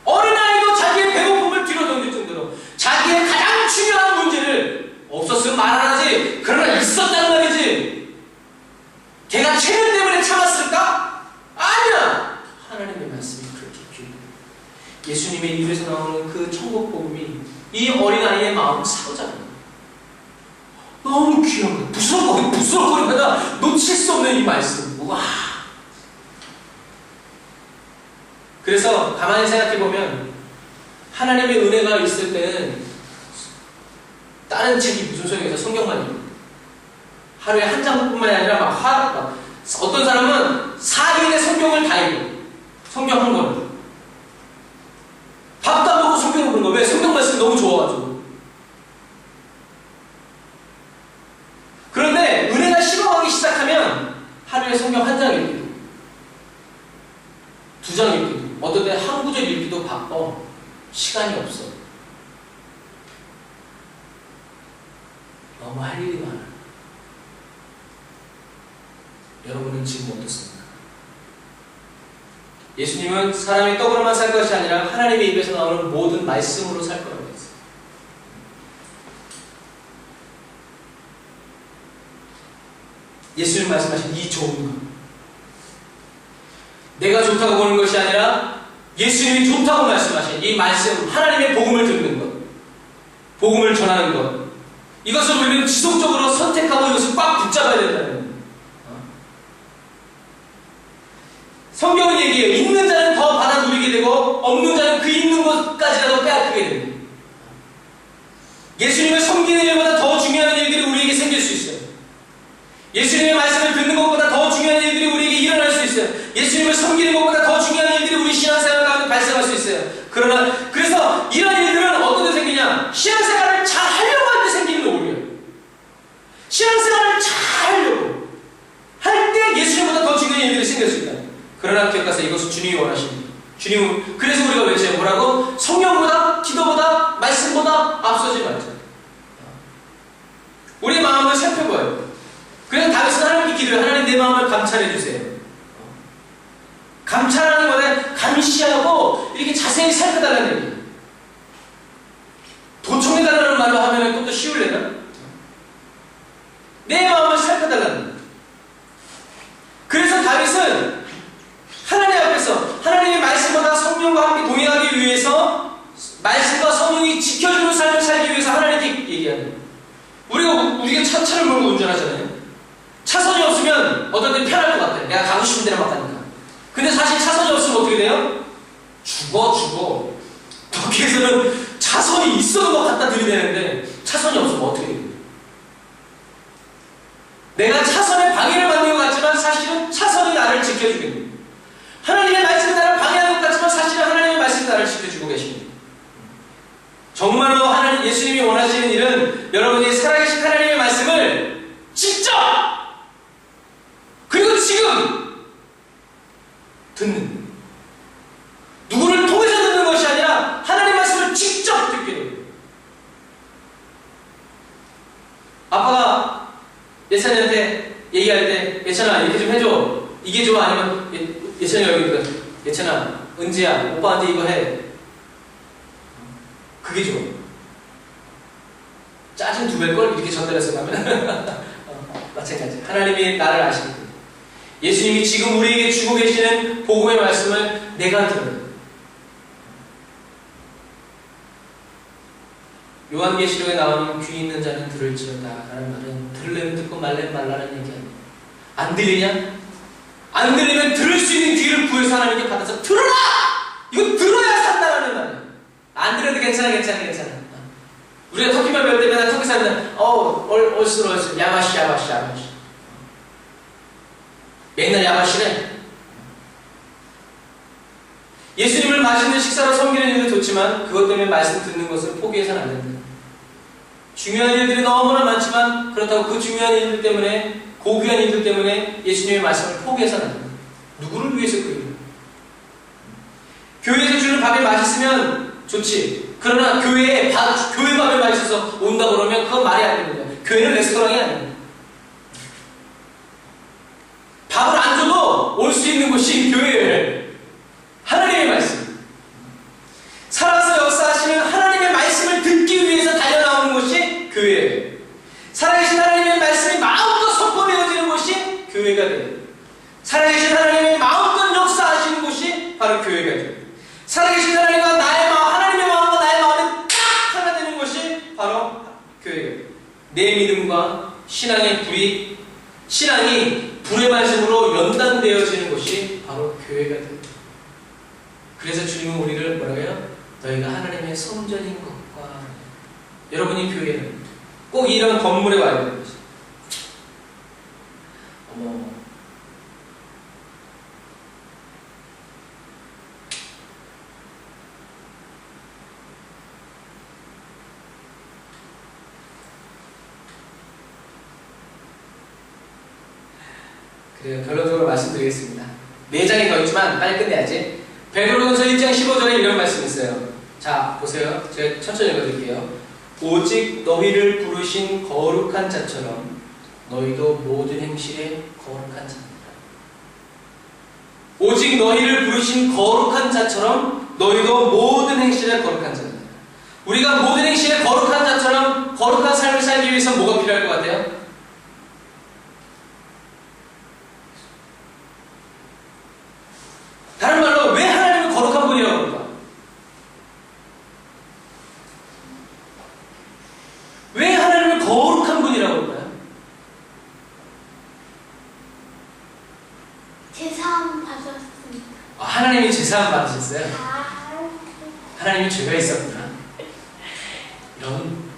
어린아이도 자기의 배고픔을 뒤로 던질 정도로 자기의 가장 중요한 문제를 없었으면 말 안 하지. 그러나 있었다는 말이지. 걔가 체면 때문에 참았을까? 아니야. 하나님의 말씀이 그렇게 귀해요. 예수님의 입에서 나오는 그 천국 복음이 이 어린아이의 마음을 사로잡아요. 너무 귀한 거야. 부스럭거리다가 놓칠 수 없는 이 말씀. 우와. 그래서 가만히 생각해보면 하나님의 은혜가 있을 때는 다른 책이 무슨 소용이겠어? 성경만 읽고 하루에 한 장뿐만이 아니라 막 어떤 사람은 4일에 성경을 다 읽어. 성경 한 권을 밥도 안 먹고 성경을 보는 거야. 왜? 성경 말씀이 너무 좋아가지고. 그런데 은혜가 식어가기 시작하면 하루에 성경 한 장 읽기도 2장 읽기도 어떤 때 한 구절 읽기도 바빠. 시간이 없어. 너무 할 일이 많아요. 여러분은 지금 어떻습니까? 예수님은 사람이 떡으로만 살 것이 아니라 하나님의 입에서 나오는 모든 말씀으로 살 거라고 했어요. 예수님 말씀하신 이 좋은 것, 내가 좋다고 보는 것이 아니라 예수님이 좋다고 말씀하신 이 말씀, 하나님의 복음을 듣는 것, 복음을 전하는 것, 이것을 우리는 지속적으로 선택하고 이것을 꽉 붙잡아야 된다는 거예요. 성경은 얘기해요. 있는 자는 더 받아 누리게 되고 없는 자는 그 있는 것까지라도 빼앗기게 됩니다. 예수님을 섬기는 일보다 더 중요한 일들이 우리에게 생길 수 있어요. 예수님의 말씀을 듣는 것보다 더 중요한 일들이 우리에게 일어날 수 있어요. 예수님을 섬기는 것보다 더 중요한 일들이 우리 신앙생활 가운데 발생할 수 있어요. 그래서 이런 일들은 어떤 데 생기냐? 신앙생활을 잘 하려고 할 때 생기는 오류예요. 신앙생활을 잘 하려고 할 때 예수님보다 더 중요한 일들이 생길 수 있다. 그러나 기억하세요. 이것은 주님이 원하십니다. 주님은 그래서 우리가 외쳐요. 뭐라고? 성령보다, 기도보다, 말씀보다 앞서지 말자. 우리의 마음을 살펴봐요. 그래서 다윗은 하나님께 기도해요. 하나님 내 마음을 감찰해 주세요. 감찰하는 거는 감시하고 이렇게 자세히 살펴달라는 얘기예요. 도청해달라는 말로 하면 좀 더 쉬울래나? 내 마음을 살펴달라는 거예요. 그래서 다윗은 하나님 앞에서 하나님의 말씀보다 성령과 함께 동행하기 위해서 말씀과 성령이 지켜주는 삶을 살기 위해서 하나님께 얘기하는 거예요. 우리가 차를 몰고 운전하잖아요. 차선이 없으면 어떤 때는 편할 것 같아요. 내가 가고 싶은 데로 막 가니까. 근데 사실 차선이 없으면 어떻게 돼요? 죽어. 도쿄에서는 차선이 있어도 막 갖다 들이대는데 차선이 없으면 어떻게 돼요? 내가 차선에 방해를 받는 것 같지만 사실은 차선이 나를 지켜주게 돼요. 하나님의 말씀이 나를 방해하는 것 같지만 사실은 하나님의 말씀이 나를 지켜주고 계십니다. 정말로 예수님이 원하시는 일은 여러분이 살아계신 하나님의 말씀을 직접 그리고 지금 듣는, 누구를 통해서 듣는 것이 아니라 하나님의 말씀을 직접 듣게 됩니다. 아빠가 예찬이한테 얘기할 때 예찬아 이렇게 좀 해줘, 이게 좋아, 아니면 예찬이가 여기 있거든. 예찬아, 은지야, 오빠한테 이거 해. 그게 좋아. 짜증 2배걸 이렇게 전달해서 가면 마찬가지. 하나님이 나를 아시기 때문에 예수님이 지금 우리에게 주고 계시는 복음의 말씀을 내가 들어요. 요한계시록에 나오는 귀 있는 자는 들을지어다 라는 말은 들으려면 듣고 말려면 말라는 얘기 아니에요. 안 들리냐? 안 들리면 들을 수 있는 귀를 구해서 하나님께 받아서 들어라! 이거 들어야 산다라는 말이에요. 안 들어도 괜찮아. 우리가 터키만 배울 때마다 터키 사람들은 올수록 야마시 맨날 야마시래. 예수님을 맛있는 식사로 섬기는 일도 좋지만 그것 때문에 말씀 듣는 것을 포기해서는 안 된다. 중요한 일들이 너무나 많지만 그렇다고 그 중요한 일들 때문에, 고귀한 일들 때문에 예수님의 말씀을 포기해서는 안 된다. 누구를 위해서 그래요? 교회에서 주는 밥이 맛있으면 좋지. 그러나 교회 밥이 맛있어서 온다 그러면 그건 말이 안 되는 거예요. 교회는 레스토랑이 아니에요. 밥을 안 줘도 올 수 있는 곳이 교회예요. 하나님의 말씀. 살아서 역사하시는 하나님의 말씀을 듣기 위해서 달려나오는 곳이 교회예요. 살아계신 하나님의 말씀이 마음껏 선포되어지는 곳이 교회가 돼요. 살아계신 하나님의 마음껏 역사하시는 곳이 바로 교회가 돼요. 살아계신 하나님과 나의 마음, 하나님의 마음과 나의 마음이 딱 하나 되는 것이 바로 교회가 돼요. 내 믿음과 신앙의 신앙이 불의 말씀으로 연단되어지는 것이 바로 교회가 돼요. 그래서 주님은 우리를 뭐라고 해요? 너희가 하나님의 성전인 것과, 여러분이 교회는 꼭 이런 건물에 와야 되는 거죠. 그래요. 결론적으로 말씀드리겠습니다. 4장이 더 있지만 빨리 끝내야지. 베드로전서 1장 15절에 이런 말씀이 있어요. 자, 보세요. 제가 천천히 읽어드릴게요. 오직 너희를 부르신 거룩한 자처럼 너희도 모든 행실에 거룩한 자입니다. 오직 너희를 부르신 거룩한 자처럼 너희도 모든 행실에 거룩한 자입니다. 우리가 모든 행실에 거룩한 자처럼 거룩한 삶을 살기 위해서 뭐가 필요할 것 같아요? 다른 말로 왜 하나님을 거룩한 분이라고 합니까? 왜 하나님을 거룩한 분이라고 할까요? 제사함 받았습니다. 하나님이 제사함 받으셨어요? 아, 하나님이 죄가 있었구나. 이런.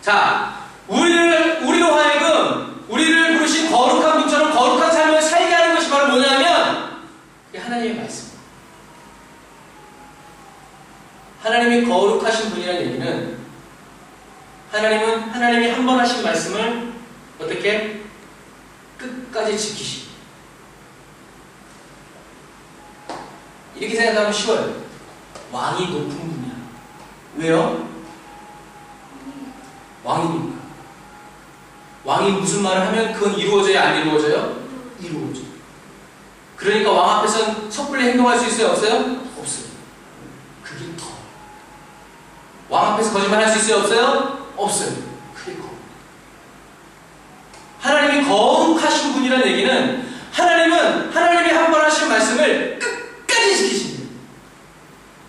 자, 우리로 하여금 우리를 부르신 거룩한 분처럼 거룩한 삶을 살게 하는 것이 바로 뭐냐면 이게 하나님의 말씀. 하나님이 거룩하신 분이라는 얘기는 하나님은 하나님이 한 번 하신 말씀을 어떻게 끝까지 지키십니다. 이렇게 생각하면 쉬워요. 왕이 높은 분이야. 왜요? 왕이니까. 왕이 무슨 말을 하면 그건 이루어져요? 안 이루어져요? 이루어져요. 그러니까 왕 앞에서는 섣불리 행동할 수 있어요? 없어요? 없어요. 그게 더. 왕 앞에서 거짓말 할 수 있어요? 없어요? 없어요. 그게 더. 하나님이 거룩하신 분이라는 얘기는 하나님은 하나님이 한 번 하신 말씀을 끝까지 지키십니다.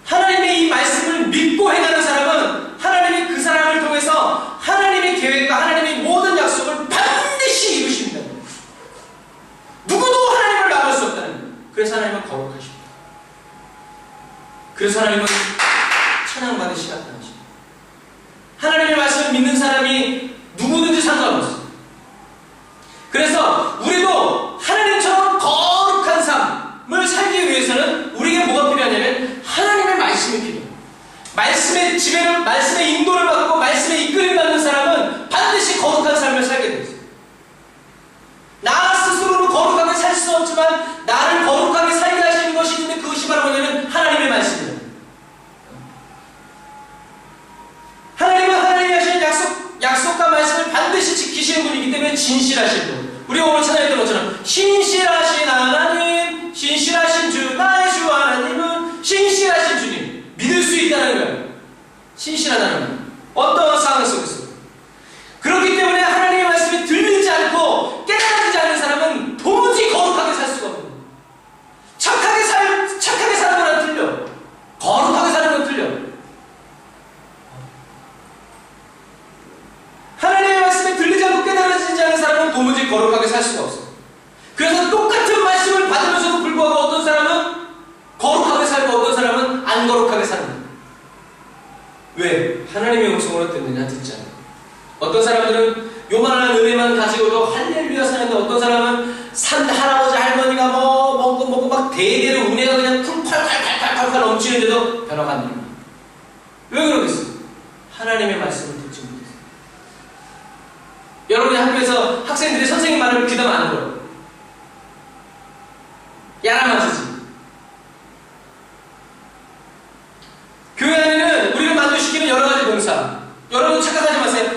하나님의 이 말씀을 믿고 행하는 사람은 하나님이 그 사람을 통해서 하나님의 계획과 하나님의 모든 약속을 반드시 이루십니다. 누구도 하나님을 막을 수 없다는 거예요. 그래서 하나님은 거룩하십니다. 그래서 하나님은 찬양받으시라 하십니다. 하나님의 말씀을 믿는 사람이 누구든지 상관없어요. 그래서 우리도 하나님처럼 거룩한 삶을 살기 위해서는 우리에게 뭐가 필요하냐면 하나님의 말씀이 필요해요. 말씀의 지배를, 말씀의 인도를 받고 말씀의 이끌림 받는 사람은 반드시 거룩한 삶을 살게 되어 있어요. 나 스스로는 거룩하게 살 수 없지만 나를 거룩하게 살게 하시는 것이 있는데 그것이 바로 뭐냐면 하나님의 말씀입니다. 하나님은 하나님이 하시는 약속과 말씀을 반드시 지키시는 분이기 때문에 진실하신 분. 우리가 오늘 찬양했던 것처럼 신실하신 하나님, 신실하신 주, 나의 주 하나님은 신실하신 주님. 믿을 수 있다는 거예요. 신실하다는 거예요. 어떤 상황 속에서. 그렇기 때문에 하나님의 말씀이 들리지 않고 깨달아지지 않는 사람은 도무지 거룩하게 살 수가 없는 거예요. 착하게 사는 건 틀려. 거룩하게 사는 건 틀려. 하나님의 말씀이 들리지 않고 깨달아지지 않는 사람은 도무지 거룩하게 살 수가 없어요. 그래서 똑같은 말씀을 받으면서도 불구하고 어떤 사람은 거룩하게 살고 어떤 사람은 안 거룩하게 사는 거예요. 왜? 하나님의 음성으로 듣느냐 듣지 않느냐. 어떤 사람들은 요만한 은혜만 가지고도 할렐루야 사는데 어떤 사람은 할아버지 할머니가 먹고 막 대대로 은혜가 그냥 쿵콸콸콸콸콸 넘치는데도 변화가 안 됩니다. 왜 그러겠어요? 하나님의 말씀을 듣지 못해서. 여러분이 학교에서 학생들이 선생님 말을 귀담아 안 들어요. 야라만 쓰지. 교회 안에는 우리를 만족시키는 여러 가지 봉사. 여러분 착각하지 마세요.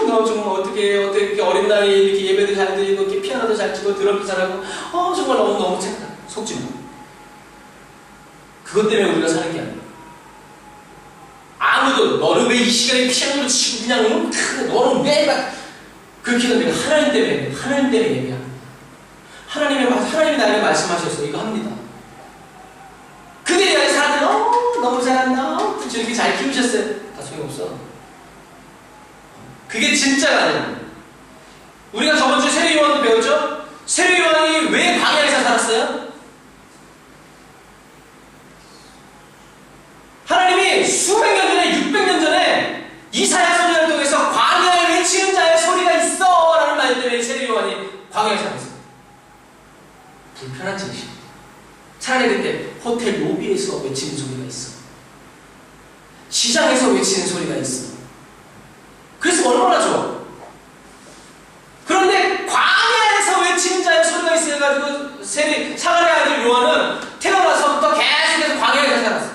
너 정말 어떻게 이렇게 어린 나이에 이렇게 예배도 잘 드리고 이렇게 피아노도 잘 치고 드럼도 잘하고 정말 너무 착하다. 속지 마. 그것 때문에 우리가 사는 게 아니야. 아무도 너는 왜 이 시간에 피아노를 치고 그냥 너는 왜 막 그렇게 하는데 하나님 때문에 예배합니다. 하나님이 나에게 말씀하셔서 이거 합니다. 그들이 아닌 사람들은 너무 잘한다. 저렇게 잘 키우셨어요. 다 소용없어. 그게 진짜가 아니에요. 우리가 저번주에 세례요한도 배웠죠? 세례요한이 왜 광야에서 살았어요? 하나님이 수백 년 전에 600년 전에 이사야 선지자를 통해서 광야에 외치는 자의 소리가 있어 라는 말 때문에 세례요한이 광야에 살았어요. 불편한 짓이에요. 차라리 그때 호텔 로비에서 외치는 소리가 있어. 시장에서 외치는 소리가 있어. 그래서 얼마나 좋아. 그런데 광야에서 외치는 자의 소리가 있어가지고 사가랴의 아들 요한은 태어나서부터 계속해서 광야에서 살았어.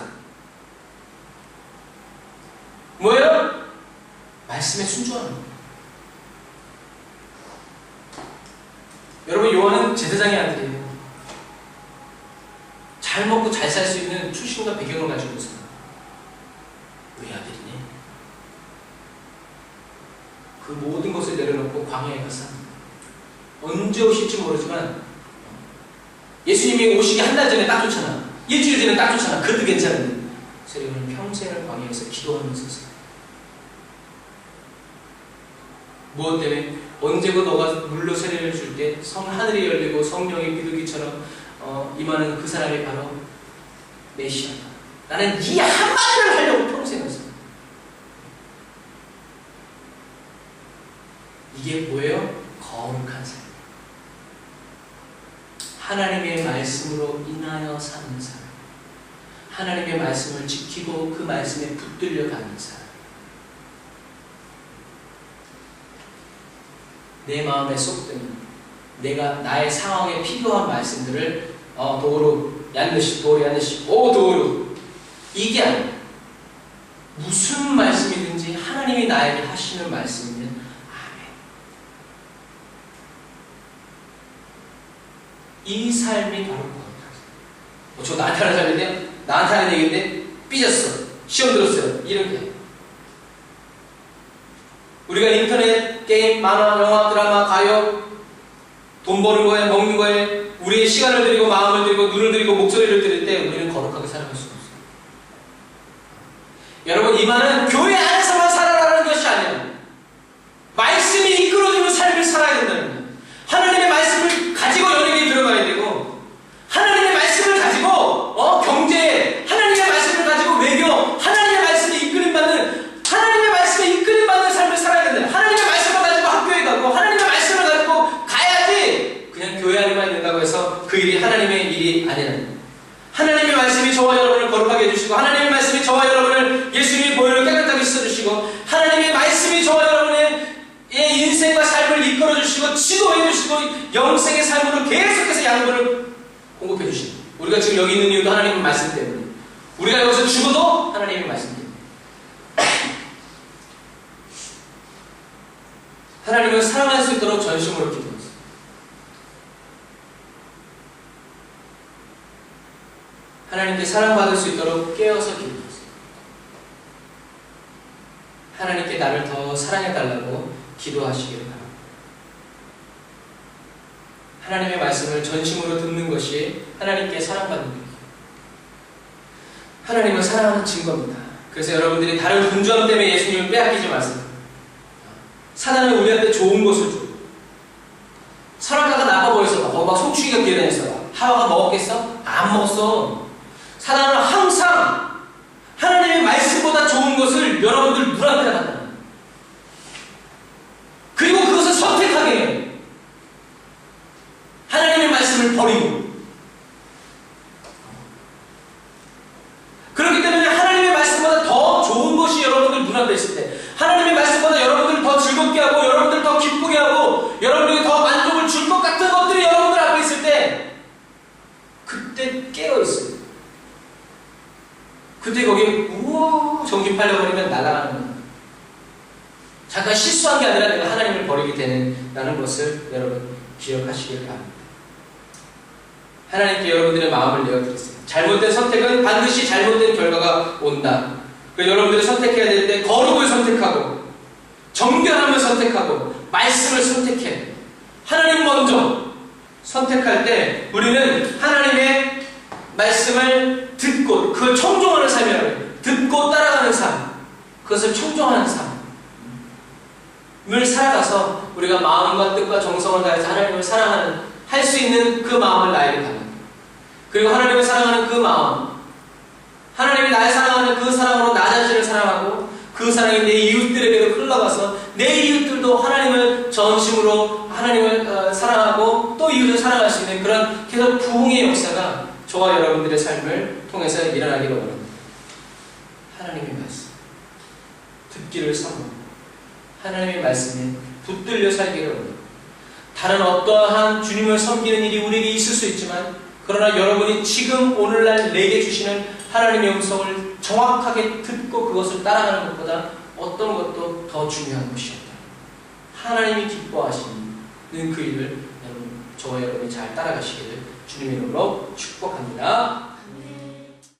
여러분, 요한은 제사장의 아들이에요. 잘 먹고 잘 살 수 있는 출신과 배경을 가지고 있어요. 왜 아들이니? 그 모든 것을 내려놓고 광야에 가서 언제 오실지 모르지만 예수님이 오시기 한 달 전에 딱 좋잖아. 일주일 전에 딱 좋잖아. 그것도 괜찮은데 세례요한은 평생을 광야에서 기도하면서 있어요. 무엇 때문에? 언제고 너가 물로 세례를 줄 때 하늘이 열리고 성령이 비둘기처럼 임하는 그 사람이 바로 메시아다. 나는 이 한마디를 하려고 평생 했어요. 이게 뭐예요? 거룩한 삶. 하나님의 말씀으로 인하여 사는 사람. 하나님의 말씀을 지키고 그 말씀에 붙들려 가는 사람. 내 마음에 쏙 드는 내가 나의 상황에 필요한 말씀들을 도루 얀드시 도루 얀드시 오 도루 이게 아니야. 무슨 말씀이든지 하나님이 나에게 하시는 말씀이면 아멘. 이 삶이 바로 거룩하다. 저 나한테 하는 삶인데 나한테 하는 얘기인데 삐졌어. 시험 들었어요. 이렇게 우리가 인터넷, 게임, 만화, 영화, 드라마, 가요 돈 버는 거에 먹는 거에 우리의 시간을 들이고 마음을 들이고 눈을 들이고 목소리를 들일 때 우리는 거룩하게 살아갈 수가 없어요. 여러분, 이 말은 교회 안에서만 살아가라는 것이 아니에요. 말씀이 이끌어주는 삶을 살아야 된다는 거예요. 하나님의 말씀을 가지고 연예계에 들어가야 되고 하나님의 말씀을 가지고 경제, 하나님의 말씀을 가지고 외교, 하나님의 말씀에 이끌림받는 하나님의 말씀에 이끌림받는 삶을 살아야 된다. 하나님의 말씀을 가지고 학교에 가고 하나님의 말씀을 가지고 가야지 그냥 교회 안에만 있는다고 해서 그 일이 하나님의 일이 아니라는 거예요. 하나님의 말씀이 저와 여러분을 거룩하게 해주시고 하나님의 말씀이 저와 여러분을 예수님의 보혈로 깨끗하게 씻어주시고 하나님의 말씀이 저와 여러분의 인생과 삶을 이끌어주시고 지도해주시고 영생의 삶으로 계속해서 양분을 공급해주시고 우리가 지금 여기 있는 이유도 하나님의 말씀 때문에 우리가 여기서 죽어도 하나님의 말씀 때문에 하나님을 사랑할 수 있도록 전심으로 기도했어요. 하나님께 사랑받을 수 있도록 깨어서 기도했어요. 하나님께 나를 더 사랑해달라고 기도하시기를 바랍니다. 하나님의 말씀을 전심으로 듣는 것이 하나님께 사랑받는 것이에요. 하나님을 사랑하는 증거입니다. 그래서 여러분들이 다른 분주함 때문에 예수님을 빼앗기지 마세요. 사단은 우리한테 좋은 것을 줘. 선악과가 나빠 보였어. 막 송충이가 기어다녔어. 하와가 먹었겠어? 안 먹었어. 사단은 항상 하나님의 말씀보다 좋은 것을 여러분들 물 앞에 나간다. 그리고 그것을 선택하게 해요. 하나님의 말씀을 버리고. 그렇기 때문에 하나님의 말씀보다 더 좋은 것이 여러분들 눈앞에 있을 때 하나님의 말씀보다 여러분들을 더 즐겁게 하고 여러분들을 더 기쁘게 하고 여러분들에게 더 만족을 줄 것 같은 것들이 여러분들 앞에 있을 때 그때 깨어있어요. 그때 거기에 우와 전기 팔려버리면 날아가는 거예요. 잠깐 실수한 게 아니라 내가 하나님을 버리게 되는다는 것을 여러분 기억하시길 바랍니다. 하나님께 여러분들의 마음을 내어드리세요. 잘못된 선택은 반드시 잘못된 결과가 온다. 여러분들이 선택해야 될 때 거룩을 선택하고 정결함을 선택하고 말씀을 선택해야 돼요. 하나님 먼저 선택할 때 우리는 하나님의 말씀을 듣고 그걸 청종하는 삶이라고 해요. 듣고 따라가는 삶, 그것을 청종하는 삶을 살아가서 우리가 마음과 뜻과 정성을 다해서 하나님을 사랑하는 할 수 있는 그 마음을 나에게 달라. 그리고 하나님을 사랑하는 그 마음, 하나님이 나를 사랑하는 그 사랑으로 나 자신을 사랑하고 그 사랑이 내 이웃들에게도 흘러가서 내 이웃들도 하나님을 전심으로 하나님을 사랑하고 또 이웃을 사랑할 수 있는 그런 계속 부흥의 역사가 저와 여러분들의 삶을 통해서 일어나기를 원합니다. 하나님의 말씀 듣기를 선호하고 하나님의 말씀에 붙들려 살기를 원합니다. 다른 어떠한 주님을 섬기는 일이 우리에게 있을 수 있지만 그러나 여러분이 지금 오늘날 내게 주시는 하나님의 음성을 정확하게 듣고 그것을 따라가는 것보다 어떤 것도 더 중요한 것이 없다. 하나님이 기뻐하시는 그 일을 여러분 저와 여러분이 잘 따라가시기를 주님의 이름으로 축복합니다. 아멘.